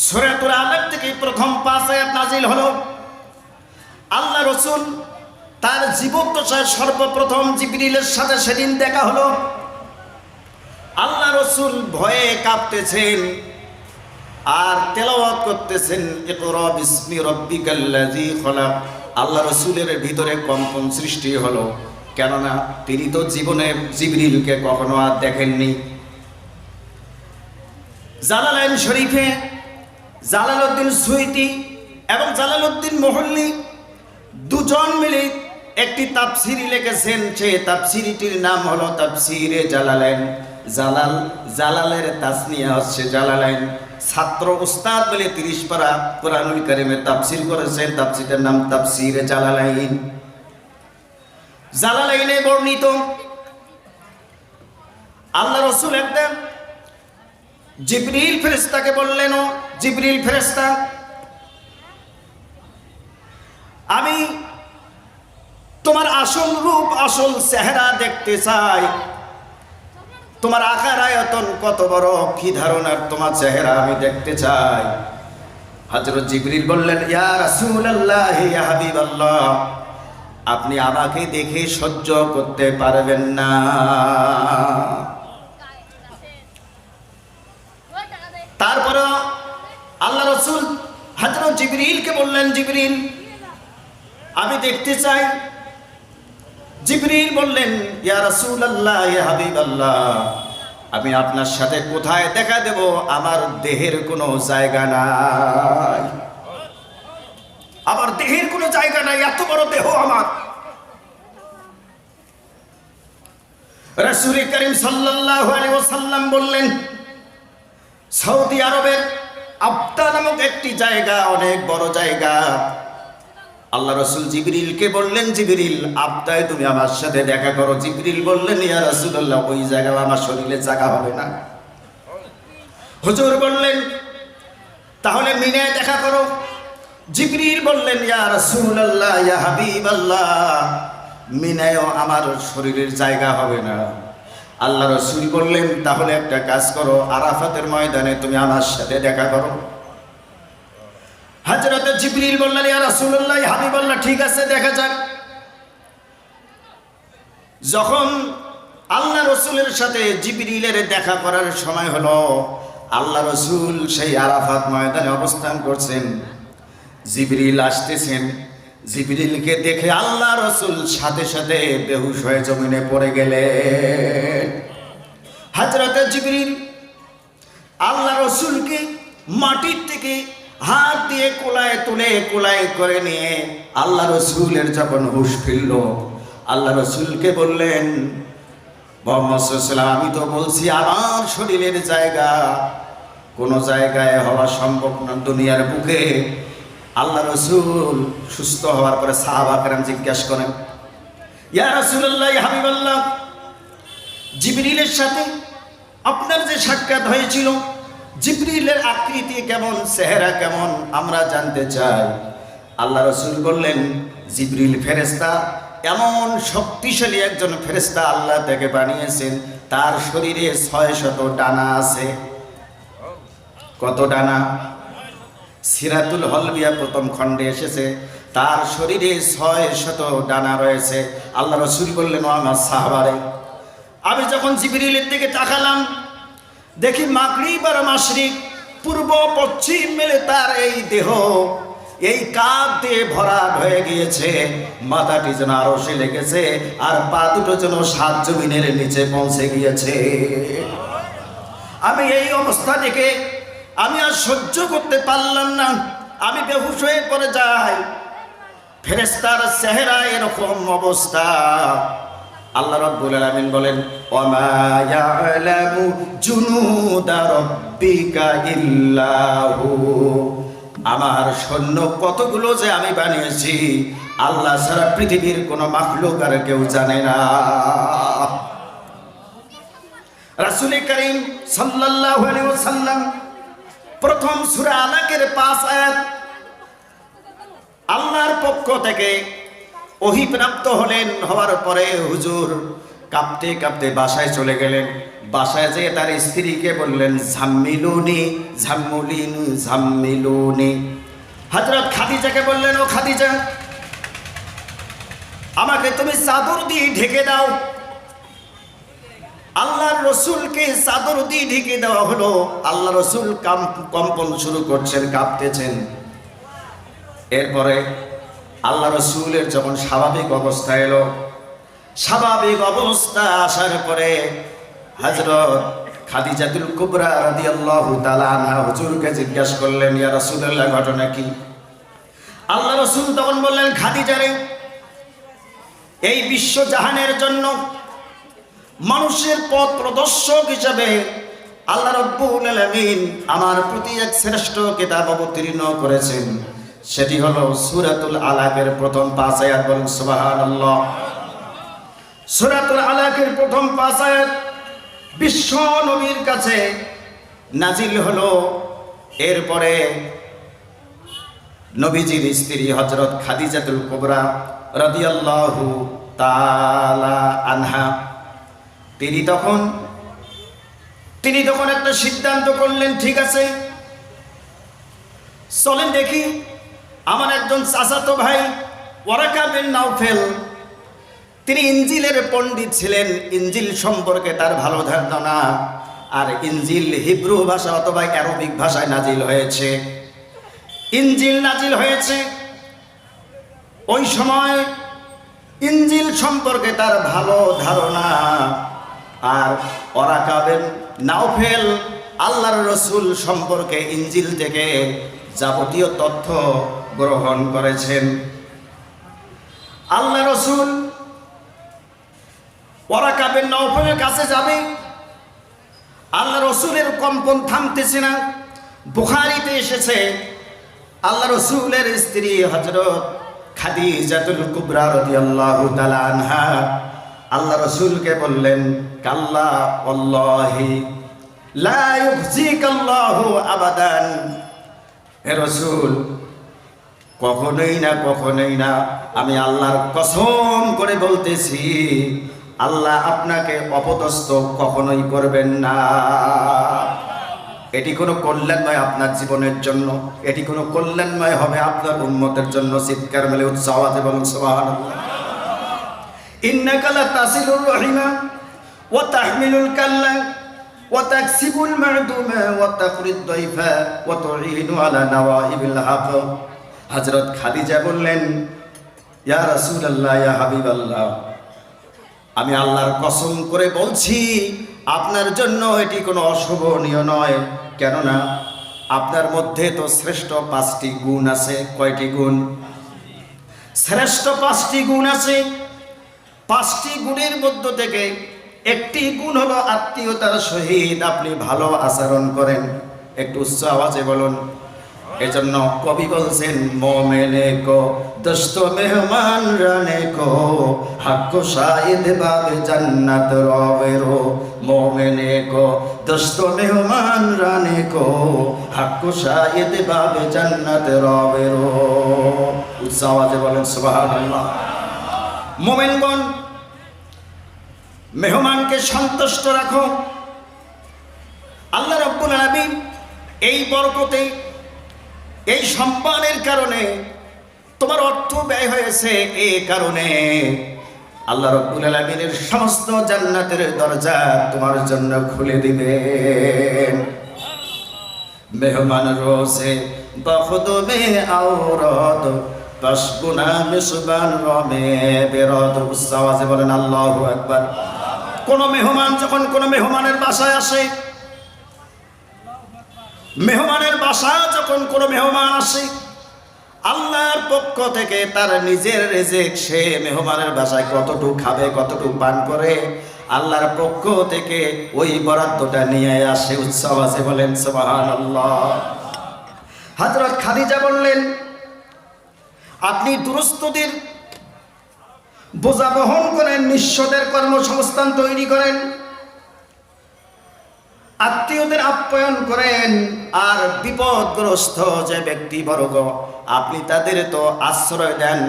সূরাতুল আলাক থেকে প্রথম 5 আয়াত নাজিল হলো। আল্লাহ রাসূল তার জীবদ্দশায় সর্বপ্রথম জিবরিলের সাথে সেদিন দেখা হলো। আল্লাহ রাসূল ভয়ে কাঁপতেছেন আর তেলাওয়াত করতেছেন ইকরা বিসমি রাব্বিকাল্লাযী খলাক। আল্লাহ রাসূলের ভিতরে কম্পন সৃষ্টি হলো, কেননা তিনি তো জীবনে জিবরিলকে কখনো আর দেখেননি। জালালাইন শরীফে জালালউদ্দিন সুয়ুতী এবং জালালউদ্দিন মুহল্লি দুজন মিলে একটি তাফসীর লিখেছেন। সেই তাফসীরটির নাম হলো তাফসীরে জালালাইন। জালাল, জালালের তাসনিয়া হচ্ছে জালালাইন। ছাত্র উস্তাদ বলে 30 পারা কোরআনুল কারীমের তাফসীর করেছেন। তাফসীরের নাম তাফসীরে জালালাইন। জালালাইনে বর্ণিত আল্লাহ রাসূল একদম জিবরিল ফেরেশতাকে বললেন, ও জিবরিল ফেরেশতা, আমি তোমার আসল রূপ, আসল চেহারা দেখতে চাই। তোমার আকার আয়তন কত বড়, কি ধারণার তোমার চেহারা আমি দেখতে চাই। হযরত জিবরিল বললেন, ইয়া রাসূলুল্লাহ, ইয়া হাবিবাল্লাহ, আপনি আমাকে দেখে সহ্য করতে পারবেন না। তারপর আল্লাহ রাসূল হযরত জিবরিলকে বললেন, জিবরিল, আমি দেখতে চাই। জিবরিল বললেন, ইয়া রাসূলুল্লাহ, ইয়া হাবিবাল্লাহ, আমি আপনার সাথে কোথায় দেখা দেব? আমার দেহের কোনো জায়গা নাই, আমার দেহের কোনো জায়গা নাই, এত বড় দেহ আমার। রাসূল করিম সাল্লাল্লাহু আলাইহি ওয়াসাল্লাম বললেন, সৌদি আরবের আবদা নামক একটি জায়গা, অনেক বড় জায়গা, আল্লাহ রাসূল জিবরিলকে বললেন, জিবরিল আপতায় তুমি আমার সাথে দেখা করো। জিবরিল বললেন, ইয়া রাসূলুল্লাহ ওই জায়গায় আমার শরীরে জায়গা হবে না। হুজুর বললেন, তাহলে মিনায় দেখা করো। জিবরিল বললেন, ইয়া রাসূলুল্লাহ ইয়া হাবিবাল্লাহ মিনায়ও আমার শরীরের জায়গা হবে না। আল্লাহ রাসূল বললেন, তাহলে একটা কাজ করো, আরাফাতের ময়দানে তুমি আমার সাথে দেখা করো। হযরত জিবরিল বললেন, ইয়া রাসূলুল্লাহ ইয়া হাবিবাল্লাহ ঠিক আছে দেখা যাক। যখন আল্লাহ রাসূলের সাথে জিবরিলের দেখা করার সময় হলো, আল্লাহ রাসূল সেই আরাফাত ময়দানে অবস্থান করছেন। জিবরিল আসতেছেন। জিবরিলকে দেখে আল্লাহ রাসূল সাথে সাথে বেহুশ হয়ে জমিনে পড়ে গেলেন। হযরত জিবরিল আল্লাহ রাসূলকে মাটির থেকে হাত দিয়ে কোলায় তুলে কোলায় করে নিয়ে আল্লাহ রাসূলের যখন হুঁশ ফিরল, আল্লাহ রাসূলকে বললেন, মুহাম্মদ সাল্লাল্লাহু আলাইহি ওয়াসাল্লাম আমি তো বলছি আমার শরীরের জায়গা কোনো জায়গায় হওয়া সম্ভব না দুনিয়ার বুকে। আল্লাহ রাসূল সুস্থ হওয়ার পরে সাহাবা কেরাম জিজ্ঞাসা করেন, ইয়া রাসূলুল্লাহ ইয়া হাবিবাল্লাহ জিবরিলের সাথে আপনার যে সাক্ষাৎ হয়েছিল, জিবরিলের আকৃতি কেমন, চেহারা কেমন আমরা জানতে চাই। আল্লাহ রাসূল বললেন, জিবরিল ফেরেশতা এমন শক্তিশালী একজন ফেরেশতা আল্লাহ থেকে বানিয়েছেন, তার শরীরে 600 ডানা আছে। কত ডানা? সিরাতুল হলবিয়া প্রথম খণ্ডে এসেছে, তার শরীরে 600 ডানা রয়েছে। আল্লাহ রাসূল বললেন, ও আমার সাহাবারে, আমি যখন জিবরিলের দিকে তাকালাম দেখি মাগরিব আর মাশরিক পূর্ব পশ্চিম মিলে তার এই দেহ এই কাঁধ দিয়ে ভরাট হয়ে গিয়েছে, মাথাটি যেন আরশে লেগেছে আর পা দুটো যেন 7 জমিনের নিচে পৌঁছে গিয়েছে। আমি এই অবস্থা দেখে আমি আর সহ্য করতে পারলাম না, আমি বেহুশ হয়ে পড়ে যাই। ফেরেশতার চেহারা এরকম অবস্থা। আল্লাহ রাব্বুল আলামিন বলেন, ওয়ামা ইয়ালামু জুনুদা রাব্বিকা ইল্লাহু, আমার সৈন্য কতগুলো যে আমি বানিয়েছি আল্লাহ ছাড়া পৃথিবীর কোনো মাখলুক আর কেউ জানে না। রাসূল করিম সাল্লাল্লাহু আলাইহি ওয়াসাল্লাম প্রথম সূরা আলাকের 5 আয়াত আল্লাহর পক্ষ থেকে ওহী প্রাপ্ত হলেন। হওয়ার পরে হুজুর কাঁপতে কাঁপতে বাসায় চলে গেলেন। বাসায় যেয়ে তার স্ত্রীকে বললেন, ঝাম্মিলুনি ঝাম্মুলিনি ঝাম্মিলুনি। হযরত খাদিজাকে বললেন, ও খাদিজা আমাকে তুমি চাদর দিয়ে ঢেকে দাও। আল্লাহর রাসূলকে চাদর দিয়ে ঢেকে দেওয়া হলো। আল্লাহ রাসূল কম্পন শুরু করছেন, কাঁপতেছেন। এরপরে আল্লাহ রাসূলের যখন স্বাভাবিক অবস্থা এলো, স্বাভাবিক অবস্থা আসার পরে হযরত খাদিজাতুল কুবরা রাদিয়াল্লাহু তাআলা আনহা হুজুরকে জিজ্ঞাসা করলেন, ইয়া রাসূলুল্লাহ ঘটনা কি? আল্লাহ রাসূল তখন বললেন, খাদিজারে এই বিশ্ব জাহানের জন্য মানুষের পথ প্রদর্শক হিসেবে আল্লাহ রাব্বুল আলামিন আমার প্রতি এক শ্রেষ্ঠ কিতাব অবতীর্ণ করেছেন, সেটি হলো সূরাতুল আলাকের প্রথম 5 আয়াত। বলুন সুবহানাল্লাহ। সূরাতুল আলাকের প্রথম 5 আয়াত বিশ্ব নবীর কাছে নাজিল হলো। এরপরে নবীজির স্ত্রী হযরত খাদিজাতুল কুবরা রাদিয়াল্লাহু তাআলা আনহা তিনি তখন একটা সিদ্ধান্ত করলেন, ঠিক আছে চলেন দেখি আমার একজন চাচাতো ভাই ওয়ারাকা বিন নাওফেল, তিনি ইনজিলের পণ্ডিত ছিলেন, ইনজিল সম্পর্কে তার ভালো ধারণা। আর ইনজিল হিব্রু ভাষা অথবা আরবিক ভাষায় নাজিল হয়েছে। ইনজিল নাজিল হয়েছে ওই সময় ইনজিল সম্পর্কে তার ভালো ধারণা। আর ওয়ারাকা বিন নাওফেল আল্লাহর রাসূল সম্পর্কে ইনজিল থেকে যাবতীয় তথ্য গ্রহণ করেছেন। আল্লাহ রাসূল ওয়ারাকা বিন নাওফেলের কাছে যাবে, আল্লাহ রাসূলের কম্পন থামতেছে না। বুখারীতে এসেছে আল্লাহ রাসূলের স্ত্রী হযরত খাদিজাতুল কুবরা রাদিয়াল্লাহু তাআলা আনহা আল্লাহ রাসূলকে বললেন, কাল্লা ওয়াল্লাহি লা ইউখজিকাল্লাহু আবাদান। হে রাসূল, কখনোই না আমি আল্লাহর কসম করে বলতেছি, আল্লাহ আপনাকে অপদস্থ কখনোই করবেন না। এটি কোনো কল্যাণময় আপনার জীবনের জন্য, এটি কোনো কল্যাণময় হবে আপনার উম্মতের জন্য। চিৎকার মেলে উৎসাহ আছে, বলুন সুবহানাল্লাহ। ইন্নাকা লাতাসিলুর রাহিমা ওয়া তাহমিলুল কাল্লা ওয়া তাকসিবুল মা'দুমা ওয়া তাকরিদ দাইফা ওয়া তুঈনু আলা নাওয়াইবিল হক। হযরত খাদিজা বললেন, ইয়া রাসূলুল্লাহ, ইয়া হাবিবাল্লাহ, আমি আল্লাহর কসম করে বলছি আপনার জন্য এটি কোনো অশোভনীয় নয়। কেননা আপনার মধ্যে তো শ্রেষ্ঠ 5টি গুণ আছে। কয়টি গুণ? শ্রেষ্ঠ 5টি গুণ আছে। 5টি গুণের মধ্য থেকে একটি গুণ হলো আত্মীয়তার সহিত আপনি ভালো আচরণ করেন। একটু উচ্চ আওয়াজে বলুন। এজন্য কবি বলছেন, মোমেনে কো দোস্ত মেহমান রানে কো হক শাহিদ বাবে জান্নাত রবেরো। মোমেনে কো দোস্ত মেহমান রানে কো হক শাহিদ বাবে জান্নাত রবেরো। উচ্চ আওয়াজে বলেন সুবহানাল্লাহ। মোমেনগণ, মেহমানকে সন্তুষ্ট রাখো। আল্লাহ রাব্বুল আলামিন এই বরকতে, এই সম্মানের কারণে তোমার অর্থ ব্যয় হয়েছে, এই কারণে আল্লাহ রাব্বুল আলামিনের সমস্ত জান্নাতের দরজা তোমার জন্য খুলে দিবেন। মেহমান রোজে বখদমে আওরাত বাসগুনা মিসবান রমে বেরদ। উচ্চাওয়াজে বলেন আল্লাহু আকবার। কোন মেহমান যখন কোন মেহমানের বাসায় আসে, মেহমানের বাসায় যখন কোনো মেহমান আসে, আল্লাহর পক্ষ থেকে তার নিজের রিজিক সে মেহমানের বাসায় কতটুকু খাবে, কতটুকু পান করে, আল্লাহর পক্ষ থেকে ওই বরাদ্দটা নিয়ে আসে। উৎসব আছে, বলেন সুবহানাল্লাহ। হযরত খাদিজা বললেন, আপনি দুরস্তদের বোঝা বহন করেন, নিঃস্বদের কর্মসংস্থান তৈরি করেন, আত্মীয়দের আপ্যায়ন করেন, আর বিপদগ্রস্ত যে ব্যক্তিবর্গ আপনি তাদের তো আশ্রয় দেন।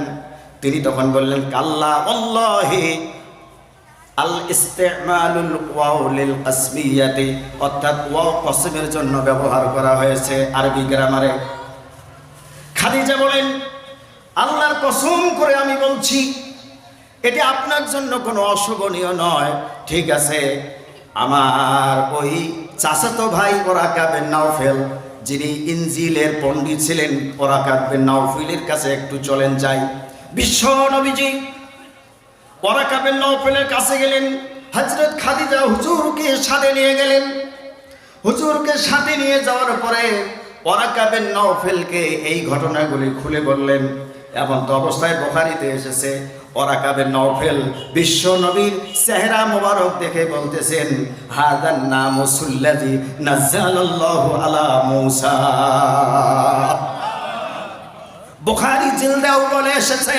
তিনি তখন বললেন, কাল্লা ওয়াল্লাহি আল ইস্তিমালুল ওয়াও লিল কসমিয়াতি, অর্থাৎ ওয়াও কসমের জন্য ব্যবহার করা হয়েছে আরবি গ্রামারে। খাদিজা বলেন, আল্লাহর কসম করে আমি বলছি এটি আপনার জন্য কোনো অশোভনীয় নয়। ঠিক আছে, আমার ওই চাচাতো ভাই ওরাকা বিন নাওফেল, যিনি ইনজিলের পণ্ডিত ছিলেন, ওরাকা বিন নাওফেলের কাছে একটু চলেন যাই। বিশ্ব নবীজি ওরাকা বিন নাওফেলের কাছে গেলেন। হযরত খাদিজা হুজুরকে সাথে নিয়ে গেলেন। হুজুরকে সাথে নিয়ে যাওয়ার পরে ওরাকা বিন নাওফেলকে এই ঘটনাগুলি খুলে বললেন। এমন তো অবস্থায় বুখারীতে এসেছে, ওরাকা বিন নাওফেল বিশ্ব নবীর চেহারা মোবারক দেখে বলতেছেন, হাযান নামুসুল্লাযী নাযালাল্লাহু আলা মূসা। বুখারী জিলদাও বলে এসেছে,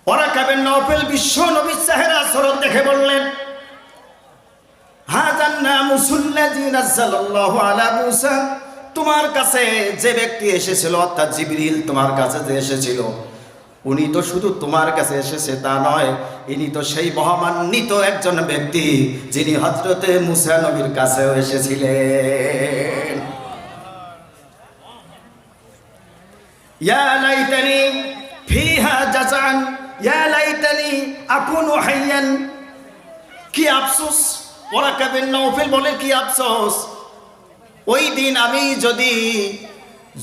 ওরাকা বিন নাওফেল বিশ্ব নবীর চেহারা সুরত দেখে বললেন, হাযান নামুসুল্লাযী নাযালাল্লাহু আলা মূসা। তোমার কাছে যে ব্যক্তি এসেছিল, অর্থাৎ জিবরিল তোমার কাছে যে এসেছিল, উনি তো শুধু তোমার কাছে এসেছে তা নয়, ইনি তো সেই মহামান্বিত একজন ব্যক্তি যিনি হযরতে মূসা নবীর কাছেও এসেছিলেন। ইয়া লাইতানি ফিহা জাযান ইয়া লাইতানি আকুনু হাইয়ান। কি আফসোস! ওরাকা বিন নাওফেল বলে, কি আফসোস, ওই দিন আমি যদি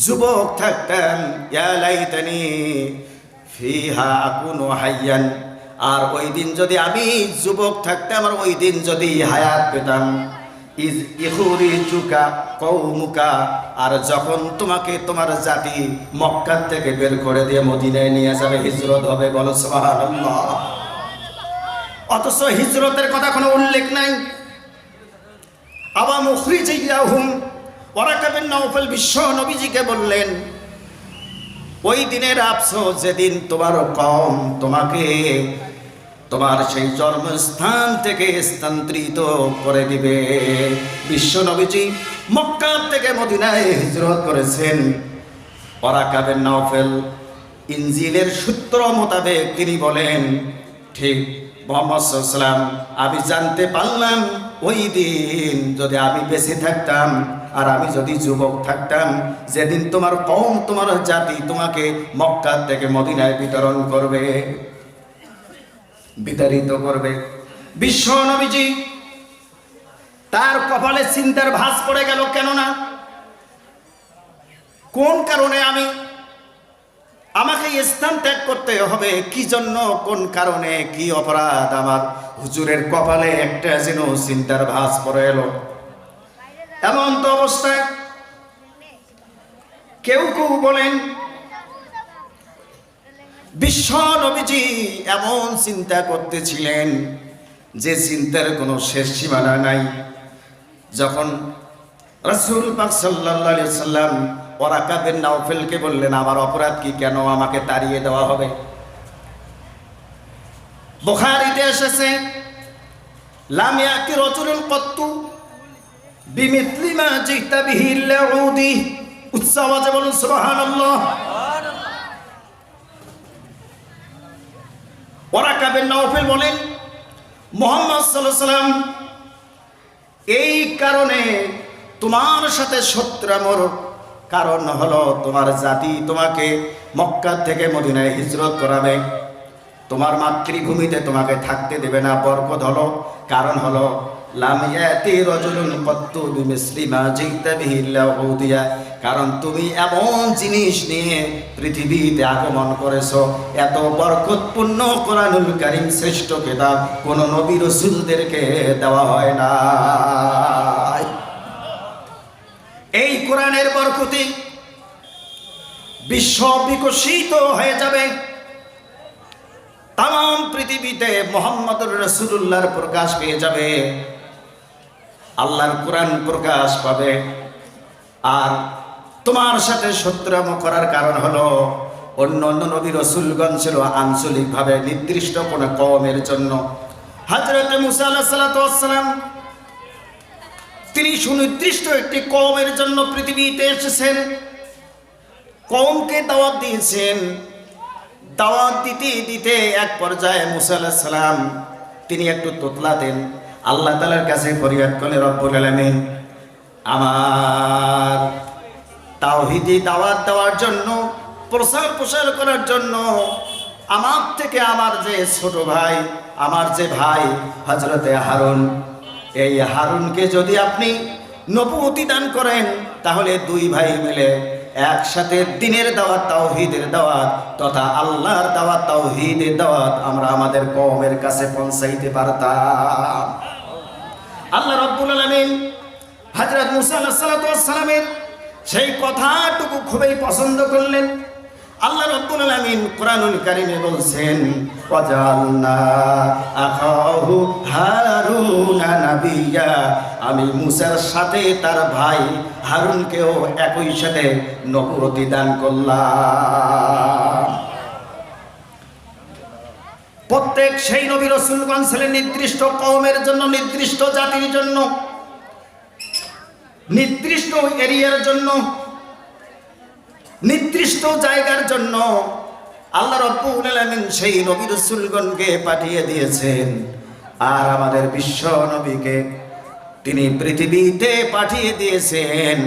যুবক থাকতাম। ইয়া লাইতানি ফিহা আকুনু হাইয়ান, আর ওই দিন যদি আমি যুবক থাকতাম, আর ওই দিন যদি হায়াত পেতাম। ইজ ইখরিজুকা কওমুকা, আর যখন তোমাকে তোমার জাতি মক্কা থেকে বের করে দিয়ে মদিনায় নিয়ে যাবে, হিজরত হবে। বলো সুবহানাল্লাহ। অথচ হিজরতের কথা কোনো উল্লেখ নাই। আওয়া মুখরিজিয়াহুম, ওরাকা বিন নাওফেল বিশ্ব নবীজিকে বললেন, ওই দিনের আফসোস যেদিন তোমার কওম তোমাকে তোমার সেই জন্মস্থান থেকে স্থানান্তরিত করে দিবে। বিশ্ব নবীজি মক্কা থেকে মদিনায় হিজরত করেছেন। ওরাকা বিন নাওফেল ইনজিলের সূত্র মোতাবেক তিনি বলেন, ঠিক মুহাম্মদ সাল্লাল্লাহু আলাইহি ওয়াসাল্লাম, আমি জানতে পারলাম ওই দিন যদি আমি বেঁচে থাকতাম আর আমি যদি যুবক থাকতাম, যেদিন তোমার কওম তোমার জাতি তোমাকে মক্কা থেকে মদিনায় বিতাড়িত করবে। বিশ্ব নবীজি তার কপালে চিন্তার ভাঁজ পড়ে গেল, কেননা কোন কারণে আমাকে স্থান ত্যাগ করতে হবে, কি জন্য, কোন কারণে, কি অপরাধ আমার? হুজুরের কপালে একটা যেন চিন্তার ভাঁজ পড়ে এলো। এমন তো অবস্থায় কেউ কেউ বলেন বিশ্ব নবীজি এমন চিন্তা করতেছিলেন যে চিন্তার কোনো শেষ সীমানা নাই। যখন রাসূল পাক সাল্লাল্লাহু আলাইহি ওয়াসাল্লাম ওরাকা বিন নাওফেলকে বললেন, আমার অপরাধ কি, কেন আমাকে তাড়িয়ে দেওয়া হবে? বুখারীতে এসেছে, লাম ইয়াতি রাজুলুন কত্তু বিমিথলি মা জিতা বিহি ইল্লা উদি। উচ্চ আওয়াজে বলুন সুবহানাল্লাহ। ওরাকা বিন নাওফেল বলেন, মুহাম্মদ সাল্লাল্লাহু আলাইহি ওয়াসাল্লাম, এই কারণে তোমার সাথে শত্রুতার কারণ হলো তোমার জাতি তোমাকে মক্কা থেকে মদিনায় হিজরত করাবে, তোমার মাতৃভূমিতে তোমাকে থাকতে দেবে না। বরকত হলো, কারণ হলো লাম ইয়াতি রাজুলুন কত্তু বিমিসলি মা জিতা বিহি ইল্লা উদিয়া, কারণ তুমি এমন জিনিস নিয়ে পৃথিবীতে আগমন করেছো, এত বরকতপূর্ণ কোরআনুল কারীম শ্রেষ্ঠ কিতাব কোন নবী রাসূলদেরকে দেওয়া হয় না। এই কোরআনের বরকতে বিশ্ব বিকশিত হয়ে যাবে, তাম পৃথিবীতে মুহাম্মদুর রাসূলুল্লাহর প্রকাশ পেয়ে যাবে, আল্লাহর কোরআন প্রকাশ পাবে। আর তোমার সাথে শত্রুতা করার কারণ হলো অন্য অন্য নবী রাসূলগণ ছিল আঞ্চলিকভাবে নির্দিষ্ট কোন কওমের জন্য। হযরত মুসা আলাইহিস সালাতু ওয়াস সালাম তিনি সুনির্দিষ্ট একটি কওমের জন্য পৃথিবীতে এসেছেন, কওমকে দাওয়াত দিয়েছেন। দাওয়াত দিতে দিতে এক পর্যায়ে মুসা আলাইহিস সালাম তিনি একটু তোতলাতেন, আল্লাহ তাআলার কাছে ফরিয়াদ করলেন, রব্বুল আলামিন, আমার তাওহীদি দাওয়াত দেওয়ার জন্য, প্রসার করার জন্য আমার থেকে আমার যে ছোট ভাই, আমার যে ভাই হযরতে হারুন, এই হারুনকে যদি আপনি নবুয়তি দান করেন, তাহলে দুই ভাই মিলে একসাথে দ্বীনের দাওয়াত, তাওহীদের দাওয়াত তথা আল্লাহর দাওয়াত, তাওহীদের দাওয়াত আমরা আমাদের কওমের কাছে পৌঁছাইতে পারতাম। আল্লাহ রাব্বুল আলামিন হযরত মুসা আলাইহিস সালাতু ওয়াস সালামের সেই কথাটুকু খুবই পছন্দ করলেন। আল্লাহ রাব্বুল আলামিন কোরআনুল কারীমে বলছেন, ওয়াজালনা আখাহু হারুনা নাবিয়্যা, আমি মুসার সাথে তার ভাই হারুনকেও একই সাথে নবুয়তি দান করলাম। প্রত্যেক সেই নবী রাসূলগণ ছিলেন নির্দিষ্ট কওমের জন্য, নির্দিষ্ট জাতির জন্য, নির্দিষ্ট এরিয়ার জন্য, নির্দিষ্ট জায়গার জন্য। আল্লাহ রাব্বুল আলামিন সেই নবী রাসূলগণকে পাঠিয়ে দিয়েছেন, আর আমাদের বিশ্ব নবীকে তিনি পৃথিবীতে পাঠিয়ে দিয়েছেন।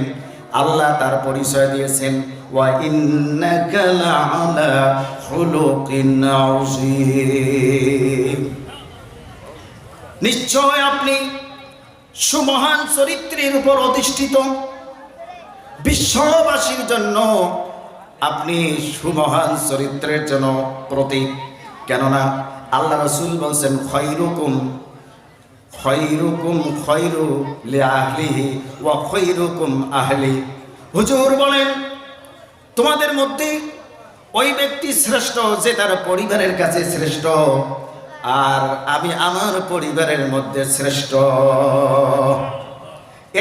আল্লাহ তার পরিচয় দিয়েছেন, ওয়া ইন্নাকা লাআলা খুলুকিন আযীম, নিশ্চয় আপনি সুমহান চরিত্রের উপর অধিষ্ঠিত। বিশ্ববাসীর জন্য আপনি সুমহান চরিত্রের জন্য প্রতীক। কেননা আল্লাহ রাসূল বলছেন, খয়রুকুম খয়রু লিআহলিহি ওয়া খয়রুকুম আহলি। হুজুর বলেন, তোমাদের মধ্যে ওই ব্যক্তি শ্রেষ্ঠ যে তার পরিবারের কাছে শ্রেষ্ঠ, আর আমি আমার পরিবারের মধ্যে শ্রেষ্ঠ।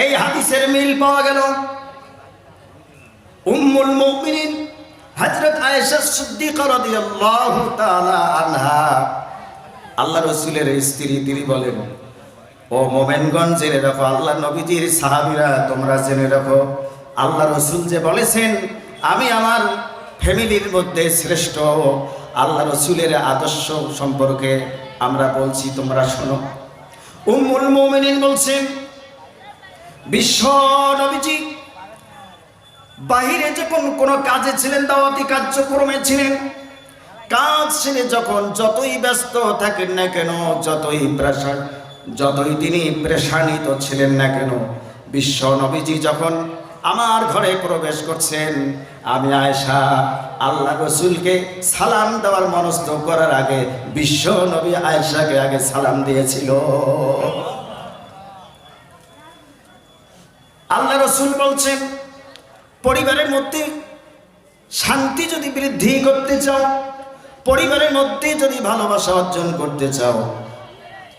এই হাদিসের মিল পাওয়া গেল উম্মুল মুমিনিন হযরত আয়েশা সিদ্দিকা রাদিয়াল্লাহু তাআলা আনহা আল্লাহ রাসূলের স্ত্রী, তিনি বলেন, ও মোমেনগণ, জেনে রাখো, আল্লাহ নবীজির সাহাবীরা তোমরা জেনে রাখো, আল্লাহ রাসূল যে বলেছেন আমি আমার ফ্যামিলির মধ্যে শ্রেষ্ঠ, আল্লাহ রাসূলের আদর্শ সম্পর্কে আমরা বলছি, তোমরা শোনো। উম্মুল মুমিনিন বলছেন, বিশ্ব নবীজি বাহিরে যখন কোনো কাজে ছিলেন, দাওয়াতি কার্যক্রমে ছিলেন, কাজ ছেড়ে যখন যতই ব্যস্ত থাকেন না কেন, যতই তিনি পেরেশানিত ছিলেন না কেন, বিশ্ব নবীজি যখন আমার ঘরে প্রবেশ করছেন, আমি আয়েশা আল্লাহ রসুলকে সালাম দেওয়ার মনস্থ করার আগে বিশ্ব নবী আয়েশাকে আগে সালাম দিয়েছিল। আল্লাহ রসুল বলছেন, পরিবারের মধ্যে শান্তি যদি বৃদ্ধি করতে চাও, পরিবারের মধ্যে যদি ভালোবাসা অর্জন করতে চাও,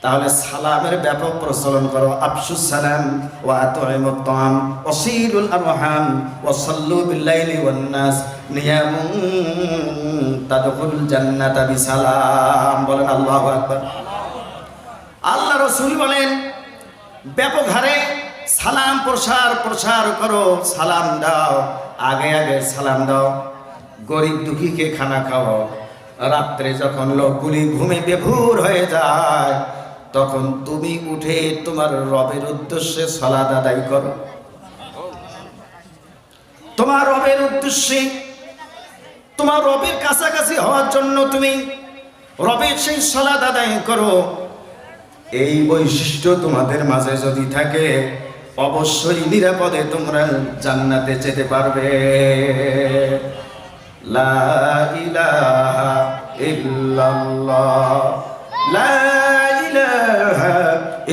তাহলে সালামের ব্যাপক প্রচলন করো। আফশুস সালাম ওয়া আতইমুত তাআম ওয়া সিলুল আরহাম ওয়া সাল্লু বিল লাইলি ওয়ান নাস নিয়ামুন তাদখুলুল জান্নাতা বিসালাম। বলেন আল্লাহু আকবার। আল্লাহ রাসূল বলেন, ব্যাপক হারে সালাম প্রসার করো, সালাম দাও, আগে আগে সালাম দাও, গরিব দুঃখীকে খানা খাও। রাত্রে যখন লোকগুলি ঘুমে বেভুর হয়ে যায়, তখন তুমি উঠে তোমার রবের উদ্দেশ্যে সালাত আদায় করো। তোমার রবের উদ্দেশ্যে, তোমার রবের কাছাকাছি হওয়ার জন্য তুমি রবের সেই সালাত আদায় করো। এই বৈশিষ্ট্য তোমাদের মাঝে যদি থাকে, অবশ্যই নিরাপদে তোমরা জান্নাতে যেতে পারবে। লা ইলাহা ইল্লাল্লাহ, লা ইলাহা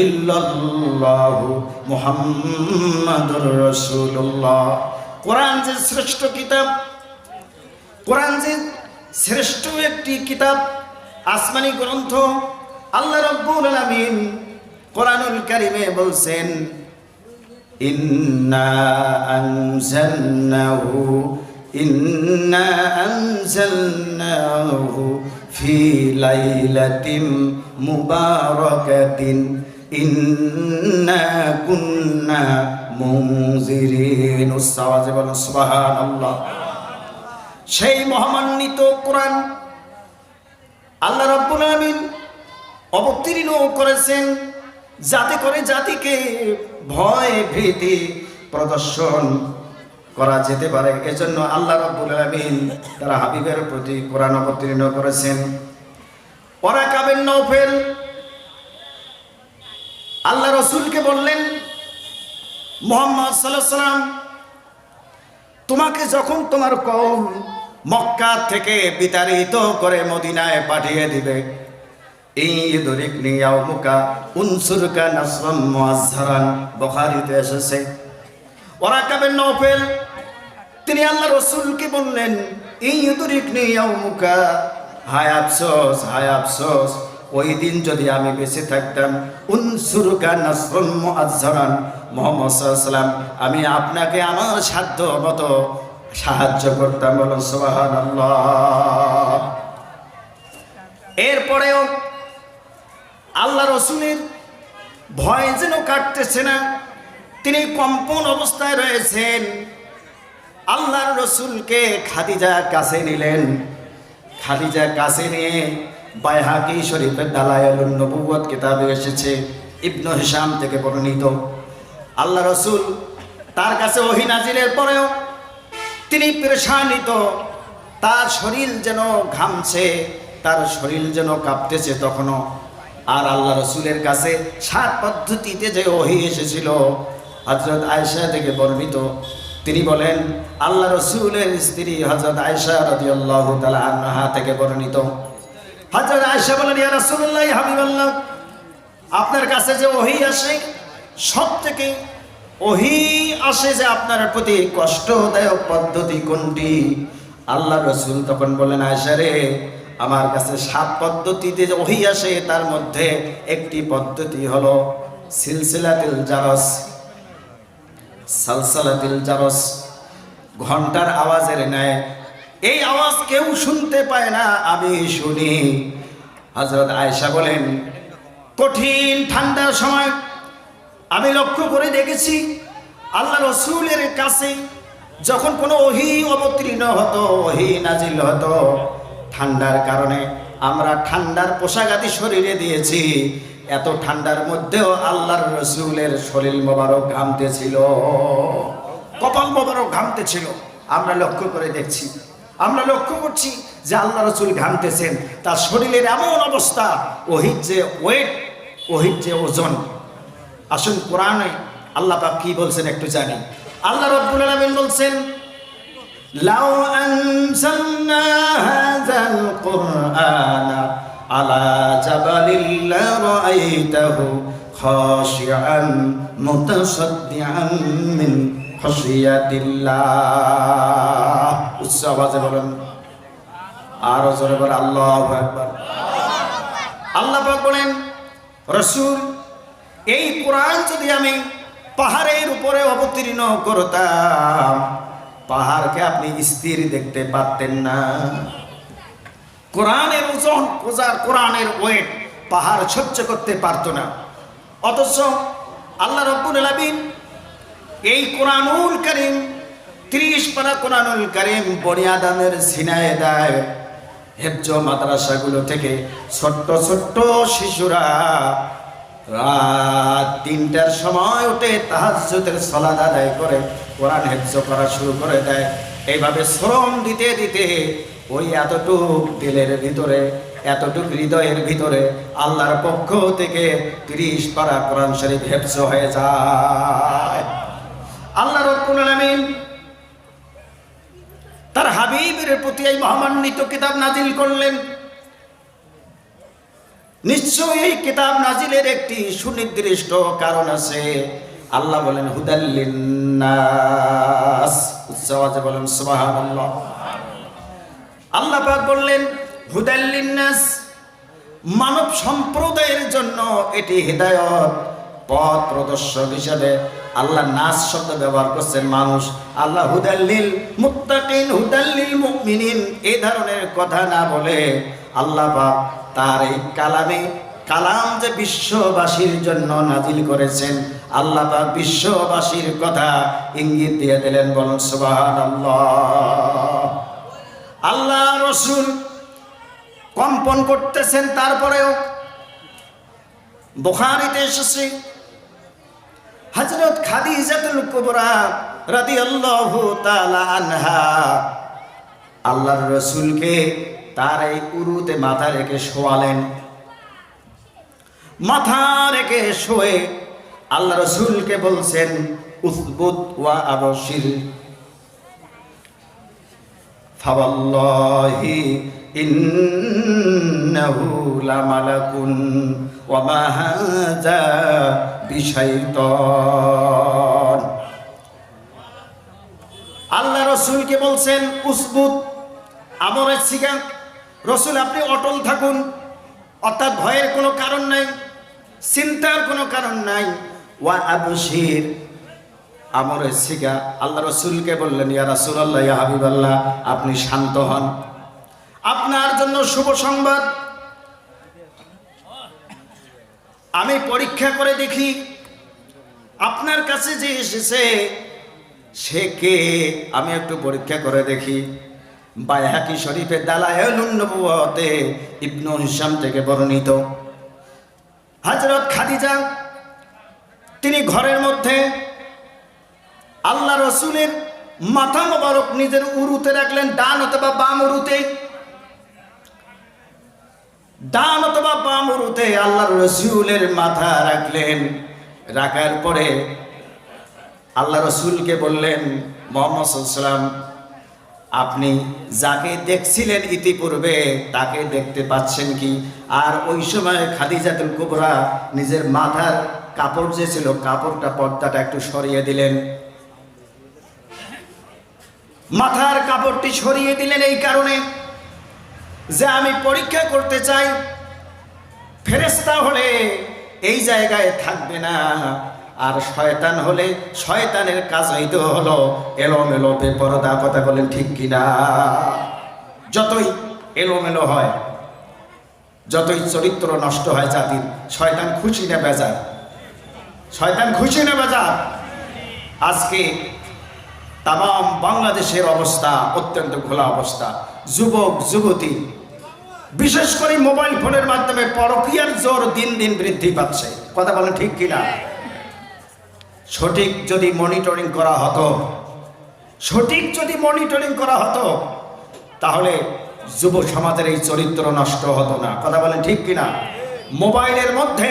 ইল্লাল্লাহু মুহাম্মাদুর রাসূলুল্লাহ। কোরআন যে শ্রেষ্ঠ কিতাব, কোরআন যে শ্রেষ্ঠ একটি কিতাব, আসমানি গ্রন্থ, আল্লাহ রাব্বুল আলামিন কোরআনুল কারীমে বলছেন, ইন্না আনজালনাহু ফি লাইলাতিন মুবারাকাতিন ইন্না কুন্না মুনজিরিন। উচ্চাওয়াজে বলেন সুবহানাল্লাহ। সেই মহামান্বিত কোরআন আল্লাহ রাব্বুল আলামিন অবতীর্ণ করেছেন, যাতে করে জাতিকে ভয় ভীতি প্রদর্শন করা যেতে পারে। এজন্য আল্লাহ রাব্বুল আলামিন তার হাবিবের প্রতি কোরআন অবতীর্ণ করেছেন। ওয়ারাকা বিন নওফেল আল্লাহ রাসূলকে বললেন, মুহাম্মদ সাল্লাল্লাহু আলাইহি ওয়াসাল্লাম, তোমাকে যখন তোমার কওম মক্কা থেকে বিতাড়িত করে মদিনায় পাঠিয়ে দিবে, ইদরিকনি ইয়াউমুকা উনসুরকা নাসরান মুআজ্জারান, বুখারীতে এসেছে। ওয়ারাকা বিন নওফেল তিনি আল্লাহ রাসূলকে বললেন, ইদরিকনি ইয়াউমুকা, হায় আফসোস, হায় আফসোস, ওই দিন যদি আমি বেঁচে থাকতাম, উনসুরকা নাসরান মুআজ্জারান, মুহাম্মদ সাল্লাল্লাহু আলাইহি ওয়াসাল্লাম, আমি আপনাকে আমার সাধ্য মতো সাহায্য করতাম। বলুন সুবহানাল্লাহ। এরপরেও আল্লাহ রসুলের ভয় যেন কাটতেছে না, তিনি কম্পন অবস্থায় রয়েছেন। আল্লাহর রসুলকে খাদিজা কাছে নিলেন। খাদিজা কাছে নিয়ে বাইহাকি শরীফের দালায়েলুন নবুওয়াত কিতাবে এসেছে, ইবনে হিশাম থেকে বর্ণিত, আল্লাহ রসুল তার কাছে ওহী নাজিলের পরেও তিনি পেরেশানিত, তার শরীর যেন ঘামছে, তার শরীর যেন কাঁপতেছে তখনও। আর আল্লাহ রসুলের কাছে 7 পদ্ধতিতে যে ওহী এসেছিল, হযরত আয়েশা থেকে বর্ণিত, তিনি বলেন, আল্লাহ রসুলের স্ত্রী হযরত আয়েশা রাদিয়াল্লাহু তাআলা আনহা থেকে বর্ণিত, হযরত আয়েশা বলেন, ইয়া রাসূলুল্লাহ, হাবিবাল্লাহ, আপনার কাছে যে ওহী আসে, সব থেকে ওহী আসে যে আপনার প্রতি কষ্টদায়ক পদ্ধতি কোনটি? আল্লাহ রসুল তখন বলেন, আয়েশা রে, আমার কাছে 7 পদ্ধতিতে ওহী আসে, তার মধ্যে একটি পদ্ধতি হলো সিলসিলাতুল জারস, সালসালাতুল জারস, ঘন্টার আওয়াজের ন্যায় এই আওয়াজ কেউ শুনতে পায় না, আমি শুনি। হযরত আয়েশা বলেন, কঠিন ঠান্ডার সময় আমি লক্ষ্য করে দেখেছি আল্লাহ রসুলের কাছে যখন কোনো ওহী অবতীর্ণ হতো, ওহী নাজিল হতো, ঠান্ডার কারণে আমরা ঠান্ডার পোশাক আদি শরীরে দিয়েছি, এত ঠান্ডার মধ্যেও আল্লাহর রসুলের শরীর মোবারক ঘামতেছিল, কপাল মোবারক ঘামতেছিল। আমরা লক্ষ্য করে দেখছি, আমরা লক্ষ্য করছি যে আল্লাহ রসুল ঘামতেছেন, তার শরীরের এমন অবস্থা, ওহির যে ওয়েট, ওহির যে ওজন। আসুন কোরআনে আল্লাহ পাক কি বলছেন একটু জানি। আল্লাহ রাব্বুল আলামিন বলছেন, লাউ আনজালনা হাযাল কুরআনা আলা জাবালিন লারাআইতাহু খাশিআন মুতাসাদ্দিআন মিন খাশিয়াতিল্লাহ। উচ্চ আওয়াজে বলেন, আরো জোরে বলেন আল্লাহু আকবার। আল্লাহ পাক বলেন, রাসূল এই কোরআন যদি আমি পাহাড়ের উপরে অবতীর্ণ করতাম, পাহাড়কে আপনি স্থির দেখতে পারতেন না। কোরআনের ওজন, কোরআনের ওয়েট পাহাড় সহ্য করতে পারতো না। অথচ আল্লাহ রাব্বুল আলামিন এই কোরআনুল কারীম, 30 পারা কোরআনুল কারীম বনি আদমের সিনায়ে দেয়। হেফজ মাদ্রাসাগুলো থেকে ছোট্ট ছোট্ট শিশুরা রাত 3টার সময় উঠে তাহাজ্জুদের সালাত আদায় করে কোরআন হেফজ করা শুরু করে দেয়। এইভাবে শ্রম দিতে দিতে ওই এতটুক দিলের ভিতরে, এতটুক হৃদয়ের ভিতরে আল্লাহর পক্ষ থেকে 30 পারা কোরআন শরীফ হেফজ হয়ে যায়। আল্লাহ রাব্বুল আলামিন তার হাবিবের প্রতি এই মহামান্বিত কিতাব নাজিল করলেন। নিশ্চয়ই এই কিতাব নাজিলের একটি সুনির্দিষ্ট কারণ আছে। আল্লাহ বলেন হুদাল লিন্নাস। উচ্চ আওয়াজে বলেন সুবহানাল্লাহ। আল্লাহ পাক বললেন হুদাল লিন্নাস, মানব সম্প্রদায়ের জন্য এটি হেদায়েত, পথ প্রদর্শক হিসেবে আল্লাহ নাস শব্দ ব্যবহার করছেন মানুষ। আল্লাহ হুদাল্লিল মুত্তাকিন, হুদাল্লিল মুমিনিন এই ধরনের কথা না বলে আল্লাহ পাক তার এই কালাম যে বিশ্ববাসীর জন্য নাজিল করেছেন, আল্লাহ পাক বিশ্ববাসীর কথা ইঙ্গিত দিয়ে দিলেন। বলুন সুবহানাল্লাহ। আল্লাহ রাসূল কম্পন করতেছেন, তারপরেও বুখারীতে এসেছে হযরত খাদিজাতুল কুবরা রাদিয়াল্লাহু তাআলা আনহা আল্লাহর রাসূলকে তার এই উরুতে মাথা রেখে শোয়ালেন। মাথা রেখে শোয়ে আল্লাহ রাসূলকে বলছেন উসবুত ওয়া আবশির, ফাওয়াল্লাহি ইন্নাহু লামালাকুন ওয়া মা হাযা বিশাইতান। আল্লাহ রাসূলকে বলছেন উসবুত, আমরের সিগা, রাসূল আপনি অটল থাকুন, অর্থাৎ ভয়ের কোনো কারণ নাই, চিন্তার কোনো কারণ নাই। ওয়া আবশির, আমরের সিগা। আল্লাহ রাসূলকে বললেন ইয়া রাসূলুল্লাহ, ইয়া হাবিবাল্লাহ, আপনি শান্ত হন, আপনার জন্য শুভ সংবাদ। আমি পরীক্ষা করে দেখি আপনার কাছে যে এসেছে সে কে, আমি একটু পরীক্ষা করে দেখি। বাইহাকি শরীফে দালায়েলুন নবুওয়াতে ইবনে হিশাম থেকে বর্ণিত, হযরত খাদিজা তিনি ঘরের মধ্যে আল্লাহ রাসূলের মাথা মোবারক নিজের উরুতে রাখলেন, ডান অথবা বাম উরুতে, ডান অথবা বাম উরুতে আল্লাহর রাসূলের মাথা রাখলেন। রাখার পরে আল্লাহ রাসূলকে বললেন মুহাম্মদ সাল্লাল্লাহু আলাইহি ওয়াসাল্লাম, আপনি যাকে দেখছিলেন ইতিপূর্বে তাকে দেখতে পাচ্ছেন কি? আর ওই সময় খাদিজাতুল কুবরা নিজের মাথার কাপড় যে ছিল, কাপড়টা, পর্দাটা একটু সরিয়ে দিলেন। মাথার কাপড়টি সরিয়ে দিলেন এই কারণে যে আমি পরীক্ষা করতে চাই ফেরেশতা হলে এই জায়গায় থাকবে না, আর শয়তান হলে শয়তানের কাজ হইতে হলো এলোমেলো বেপরদা। কথা বলেন ঠিক কিনা? যতই এলোমেলো হয়, যতই চরিত্র নষ্ট হয় জাতির, শয়তান খুশি না বেজার? শয়তান খুশি না বেজার? আজকে তাম বাংলাদেশের অবস্থা অত্যন্ত ঘোলা অবস্থা। যুবক যুবতী বিশেষ করে মোবাইল ফোনের মাধ্যমে পরকীয়ার জোর দিন দিন বৃদ্ধি পাচ্ছে। কথা বলেন ঠিক কিনা? সঠিক যদি মনিটরিং করা হতো, সঠিক যদি মনিটরিং করা হতো, তাহলে যুব সমাজের এই চরিত্র নষ্ট হতো না। কথা বলেন ঠিক কিনা? মোবাইলের মধ্যে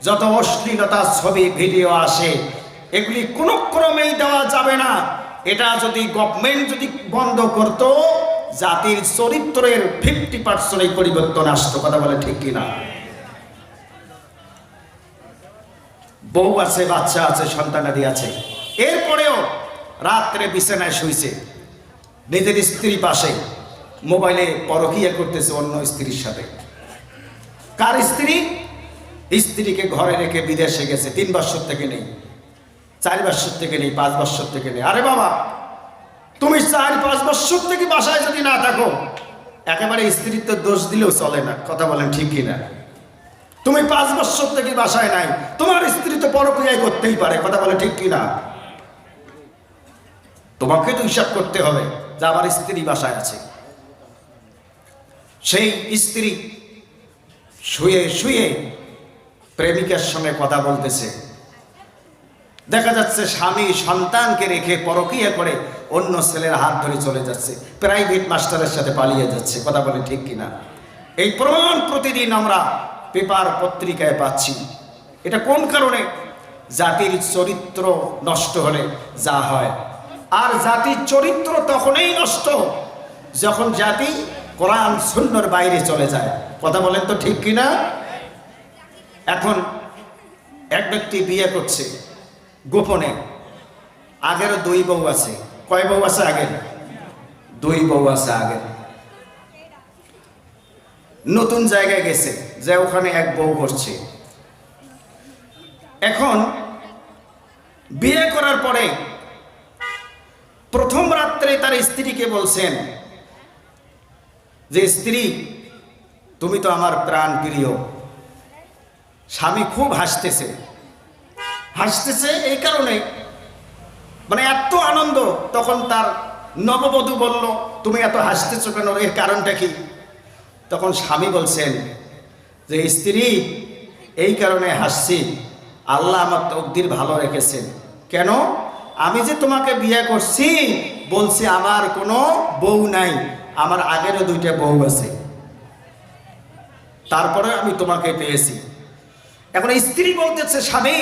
যত অশ্লীলতা ছবি ভিডিও আসে, এগুলি কোনো ক্রমেই দেওয়া যাবে না। এটা যদি গভর্নমেন্ট যদি বন্ধ করত, জাতির চরিত্রের 50% পরিবর্তন আসতো। কথা বলে ঠিক কিনা? বউ আছে, বাচ্চা আছে, সন্তানাদি আছে, এরপরেও রাত্রে বিছানায় শুইছে, নিজের স্ত্রী পাশে, মোবাইলে পরকীয়া করতেছে অন্য স্ত্রীর সাথে। কার স্ত্রী? স্ত্রীকে ঘরে রেখে বিদেশে গেছে, 3 বছর থেকে নেই, 4 বছর থেকে নেই, 5 বছর থেকে নেই। আরে বাবা, তুমি 4-5 বছর থেকে বাসায় যদি না থাকো, একেবারে স্ত্রীর তো দোষ দিলেও চলে না। কথা বলেন ঠিক কিনা? তুমি 5 বছর থেকে বাসায় নাই, তোমার স্ত্রী তো পরকীয়া করতেই পারে। কথা বলে ঠিক কিনা? তোমাকে তো হিসাব করতে হবে যে আমার স্ত্রী বাসায় আছে। সেই স্ত্রী শুয়ে শুয়ে প্রেমিকার সঙ্গে কথা বলতেছে। দেখা যাচ্ছে স্বামী সন্তানকে রেখে পরকীয়া করে অন্য ছেলের হাত ধরে চলে যাচ্ছে, প্রাইভেট মাস্টারের সাথে পালিয়ে যাচ্ছে। কথা বলে ঠিক কিনা? এই প্রমাণ প্রতিদিন আমরা পেপার পত্রিকায় পাচ্ছি। এটা কোন কারণে? জাতির চরিত্র নষ্ট হলে যা হয়। আর জাতির চরিত্র তখনই নষ্ট যখন জাতি কোরআন সুন্নাহর বাইরে চলে যায়। কথা বলেন তো ঠিক কিনা? এখন এক ব্যক্তি বিয়ে করছে গোপনে, আগেরও 2 বউ আছে। কয় বউ আছে? আগের 2 বউ আছে। আগের নতুন জায়গায় গেছে, যে ওখানে 1 বউ করছে। এখন বিয়ে করার পরে প্রথম রাত্রে তার স্ত্রীকে বলছেন যে, স্ত্রী তুমি তো আমার প্রাণ প্রিয়। স্বামী খুব হাসতেছে, হাসতেছে এই কারণে, মানে এত আনন্দ। তখন তার নববধূ বলল, তুমি এত হাসতেছো কেন, এর কারণটা কি? তখন স্বামী বলছেন যে, স্ত্রী এই কারণে হাসছি, আল্লাহ আমার তকদির ভালো রেখেছেন। কেন? আমি যে তোমাকে বিয়ে করছি, বলছি আমার কোনো বউ নাই, আমার আগেরও 2টা বউ আছে, তারপরে আমি তোমাকে পেয়েছি। এখন স্ত্রী বলতেছে, স্বামী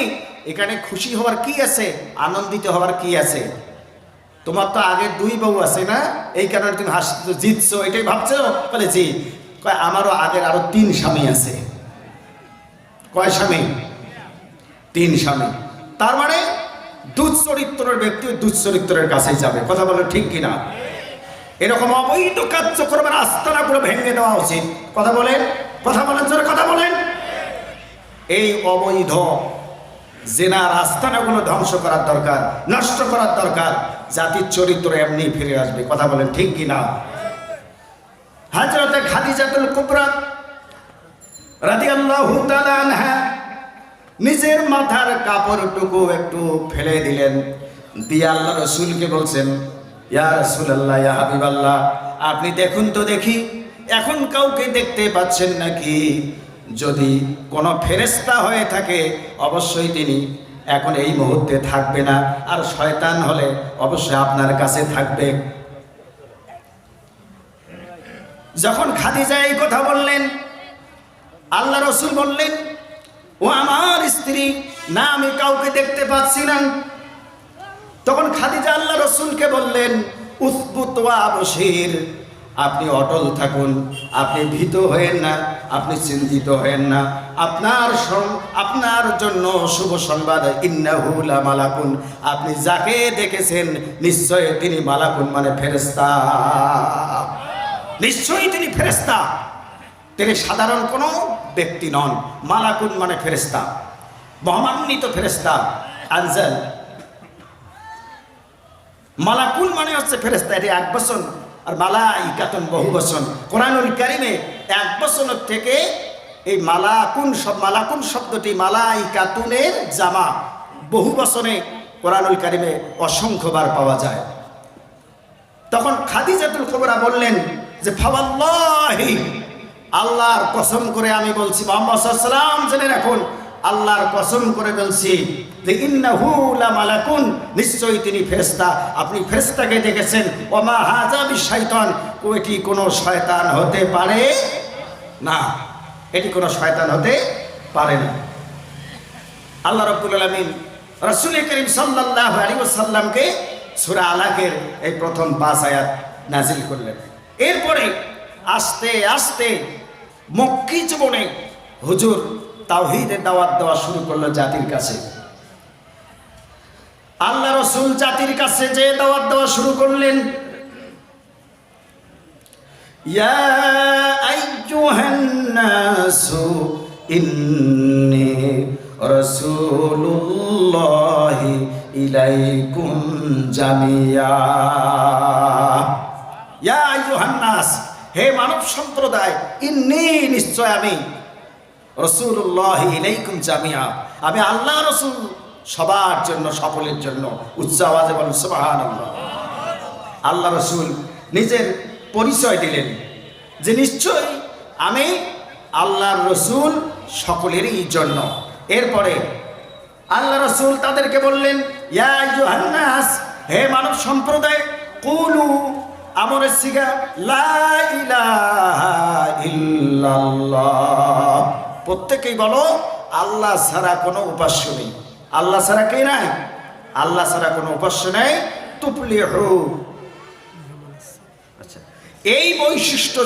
এখানে খুশি হওয়ার কি আছে, আনন্দিত হওয়ার কি আছে? তোমার তো আগে 2 বউ আছে না, এই কারণে তুমি হাসছো, জিতছো, এটাই ভাবছো? বলে জি। কয় আমারও আগের আরো 3 স্বামী আছে। কয় স্বামী? 3 স্বামী। তার মানে দুঃচরিত্রের ব্যক্তি দুঃচরিত্রের কাছেই যাবে। কথা বলে ঠিক কিনা? এরকম অবৈধ কার্যক্রমের আস্তানাগুলো ভেঙে দেওয়া উচিত। কথা বলেন, কথা বলেন, জোরে কথা বলেন। এই অবৈধ জেনার আস্তানাগুলো ধ্বংস করার দরকার, নষ্ট করার দরকার। জাতির চরিত্র এমনি ফিরে আসবে। কথা বলেন ঠিক কিনা? হযরতে খাদিজাতুল কুবরা রাদিয়াল্লাহু তাআলা আনহা নিজের মাথার কাপড়টুকু একটু ফেলে দিলেন, দিয়ে আল্লাহ রাসূলকে বলছেন, ইয়া রাসূলুল্লাহ, ইয়া হাবিবাল্লাহ, আপনি দেখুন তো দেখি, এখন কাউকে দেখতে পাচ্ছেন নাকি? যদি কোনো ফেরেশতা হয়ে থাকে অবশ্যই তিনি এখন এই মুহূর্তে থাকবে না, আর শয়তান হলে অবশ্যই আপনার কাছে থাকবে। যখন খাদিজা এই কথা বললেন, আল্লাহ রাসূল বললেন, ও আমার স্ত্রী, না আমি কাউকে দেখতে পাচ্ছি না। তখন খাদিজা আল্লাহ রাসূলকে বললেন, উসবুত ওয়া আবশির, আপনি অটল থাকুন, আপনি ভীত হয়েন না, আপনি চিন্তিত হয়েন না। আপনার জন্য শুভ সংবাদ, ইন্নাহু লা মালাকুন, আপনি যাকে দেখেছেন নিশ্চয় তিনি মালাকুন, মানে ফেরেশতা। নিশ্চয়ই তিনি ফেরেশতা, তিনি সাধারণ কোনো ব্যক্তি নন। মালাকুন মানে ফেরেশতা। মহামান্বিত ফেরেশতা আনজাল। মালাকুন মানে হচ্ছে ফেরেশতা, এটি এক বচন, আর মালাইকাতুন বহু বচন। কোরআনুল কারিমে এক বচনের থেকে এই মালাকুন শব্দটি মালাইকাতুনের জামা, বহু বচনে কোরআনুল কারিমে অসংখ্যবার পাওয়া যায়। তখন খাদিজাতুল কুবরা বললেন যে ফাওয়াল্লাহি, আল্লাহর কসম করে আমি বলছি, মুহাম্মদ সাল্লাল্লাহু আলাইহি ওয়াসাল্লাম জেনে রাখুন, আল্লাহর কসম করে বলছি যে ইন্নাহু লা মালাকুন, নিশ্চয়ই তিনি ফেরেশতা। আপনি ফেরেশতাকে দেখেছেন। ওয়া মা হাযা বিশাইতান, এটি কোনো শয়তান হতে পারে না, এটি কোনো শয়তান হতে পারে না। আল্লাহ রাব্বুল আলামিন রাসূল করিম সাল্লাল্লাহু আলাইহি ওয়াসাল্লামকে সূরা আলাকের এই প্রথম 5 আয়াত নাজিল করলেন। এরপরে আস্তে আস্তে মক্কি জীবনে হুজুর তাওহীদের দাওয়াত দেওয়া শুরু করলো জাতির কাছে। আল্লাহ রাসূল জাতির কাছে যে দাওয়াত দেওয়া শুরু করলেন, ইয়া আইয়ুহান নাসু ইন্নী রাসূলুল্লাহি ইলাইকুম জামিয়া। ইয়া আইয়ুহান নাস, হে মানব সম্প্রদায়, ইন্নী, নিশ্চয় আমি, রাসূলুল্লাহি ইলাইকুম জামিয়া, আমি আল্লাহ রাসূল সবার জন্য, সকলের জন্য। উচ্চ আওয়াজে বলুন সুবহানাল্লাহ। আল্লাহ রাসূল নিজের পরিচয় দিলেন যে নিশ্চয় আমি আল্লাহর রাসূল সকলেরই জন্য। এরপরে আল্লাহ রাসূল তাদেরকে বললেন, ইয়া আইয়ুহান নাস, হে মানব সম্প্রদায়, কুলু, আমরের সিগা, লা ইলাহা ইল্লাল্লাহ, প্রত্যেকেই বলো আল্লাহ ছাড়া কোনো উপাস্য নেই। আল্লাহ ছাড়া কে নাই? আল্লাহ ছাড়া কোনো উপাস্য নেই। তুফলিহু। আচ্ছা, এই বৈশিষ্ট্য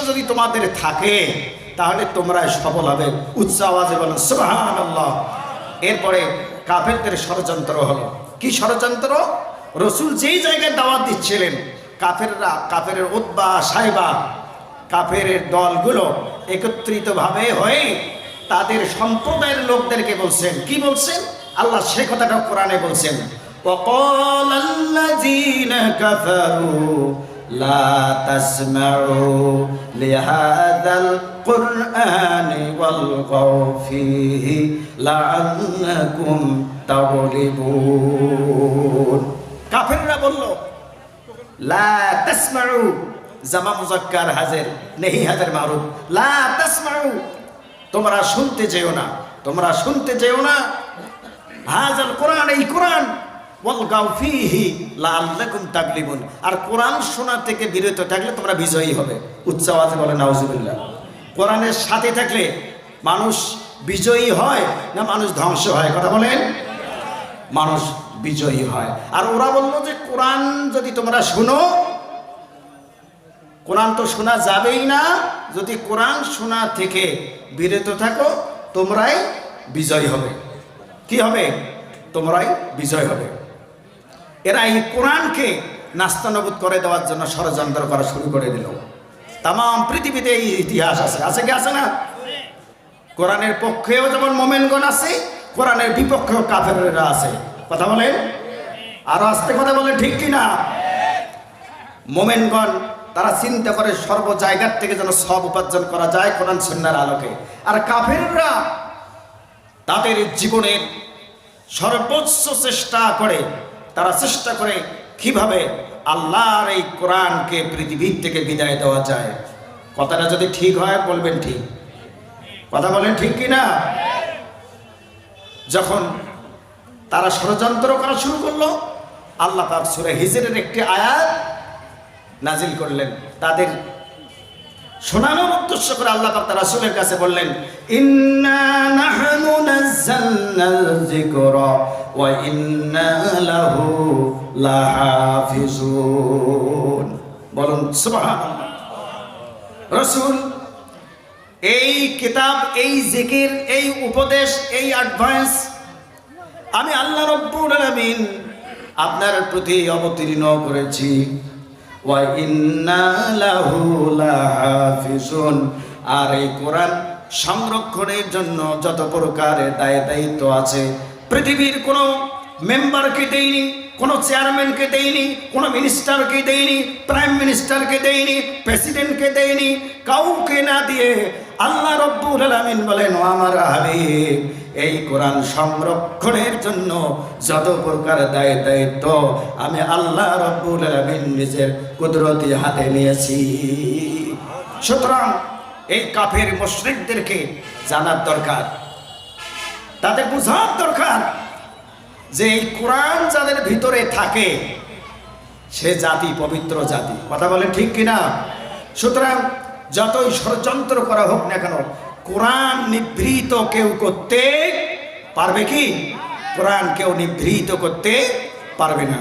যদি তোমাদের থাকে, তাহলে তোমরা সফল হবে। উচ্চ আওয়াজে বলেন সুবহানাল্লাহ। এরপরে কাফেরদের ষড়যন্ত্র হলো। কি ষড়যন্ত্র? রসুল যেই জায়গায় দাওয়াত দিচ্ছিলেন, কাফেরের উতবা, সাইবা, কাফেরের দলগুলো একত্রিতভাবে হয়ে তাদের সম্প্রদায়ের লোকদেরকে বলছেন, কি বলছেন? আল্লাহ সে কথাটা কোরআনে বলছেন, ওয়াকালাল্লাযীনা কাফারু লা তাসমাউ লিহাযাল কুরআনি ওয়ালগাউ ফীহি লাআল্লাকুম তাগলিবুন। কাফেররা বলল, লা তাসমাউ, জামা মুযাক্কার হাজির, নেহি হাজির মারুফ, লা তাসমাউ, তোমরা শুনতে যেও না, তোমরা শুনতে যেও না, হাযাল কুরআন, এই কুরআন, ওয়ালগাউ ফীহি লাআল্লাকুম তাগলিবুন, আর কোরআন শোনা থেকে বিরত থাকলে তোমরা বিজয়ী হবে। উচ্চ আওয়াজে বলেন নাউজুবিল্লাহ। কোরআনের সাথে থাকলে মানুষ বিজয়ী হয় না মানুষ ধ্বংস হয়? কথা বলেন। মানুষ বিজয়ী হয়। আর ওরা বলল যে কোরআন যদি তোমরা শুনো, কোরআন তো শোনা যাবেই না, যদি কোরআন শোনা থেকে বিরত থাকো তোমরাই বিজয় হবে। কি হবে? তোমরাই বিজয় হবে। এরা এই কোরআনকে নাস্তানাবুদ করে দেওয়ার জন্য ষড়যন্ত্র করা শুরু করে দিল। তাম পৃথিবীতে এই ইতিহাস আছে, আছে কি আছে না? কোরআনের পক্ষেও যেমন মোমেনগণ আছে, কোরআনের বিপক্ষেও কাফেররা আছে। কথা বলেন, আরো আস্তে কথা বলেন, ঠিক কিনা? মোমেনগণ তারা চিন্তা করে সর্ব জায়গার থেকে যেন সব উপার্জন করা যায় কোরআন সুন্নাহর আলোকে, আর কাফেররা তাদের জীবনের সর্বোচ্চ চেষ্টা করে, তারা চেষ্টা করে কিভাবে আল্লাহর এই কোরআনকে পৃথিবীর থেকে বিদায় দেওয়া যায়। কথাটা যদি ঠিক হয় বলবেন ঠিক, কথা বলেন ঠিক কিনা? যখন তারা ষড়যন্ত্র করা শুরু করলো, আল্লাহ পাক সূরা হিজরের একটি আয়াত নাজিল করলেন। তাদের শোনানোর উদ্দেশ্য করে আল্লাহ পাক তার রাসূলের কাছে বললেন, ইন্না নাহনু নাযালনাল যিকরা ওয়া ইন্না লাহু লাহাফিজুন। বলুন সুবহানাল্লাহ। রাসূল, এই কিতাব, এই জিকির, এই উপদেশ, এই অ্যাডভান্স আমি আল্লাহ রাব্বুল আলামিন আপনার প্রতি অবতীর্ণ করেছি। ওয়া ইন্না লাহু লাহাফিজুন। আর এই কোরআন সংরক্ষণের জন্য যত প্রকারের দায়িত্ব আছে, পৃথিবীর কোনো মেম্বারকে দেয়নি, কোনো চেয়ারম্যানকে দেয়নি, কোনো মিনিস্টারকে দেয়নি, প্রাইম মিনিস্টারকে দেয়নি, প্রেসিডেন্টকে দেয়নি, কাউকে না দিয়ে আল্লাহ রব্বুল আলামিন বলেন, ও আমার হাবিব, এই কোরআন সংরক্ষণের জন্য যত প্রকার দায়িত্ব আমি আল্লাহ রব্বুল আলামিন নিজের কুদরতি হাতে নিয়েছি। সুতরাং এই কাফের মুশরিকদেরকে জানার দরকার, তাদের বোঝার দরকার যে এই কোরআন যাদের ভিতরে থাকে সে জাতি পবিত্র জাতি। কথা বলেন ঠিক কিনা? সুতরাং যতই ষড়যন্ত্র করা হোক না কেন, কোরআন নিভৃত কেউ করতে পারবে কি? কোরআন কেউ নিভৃত করতে পারবে না।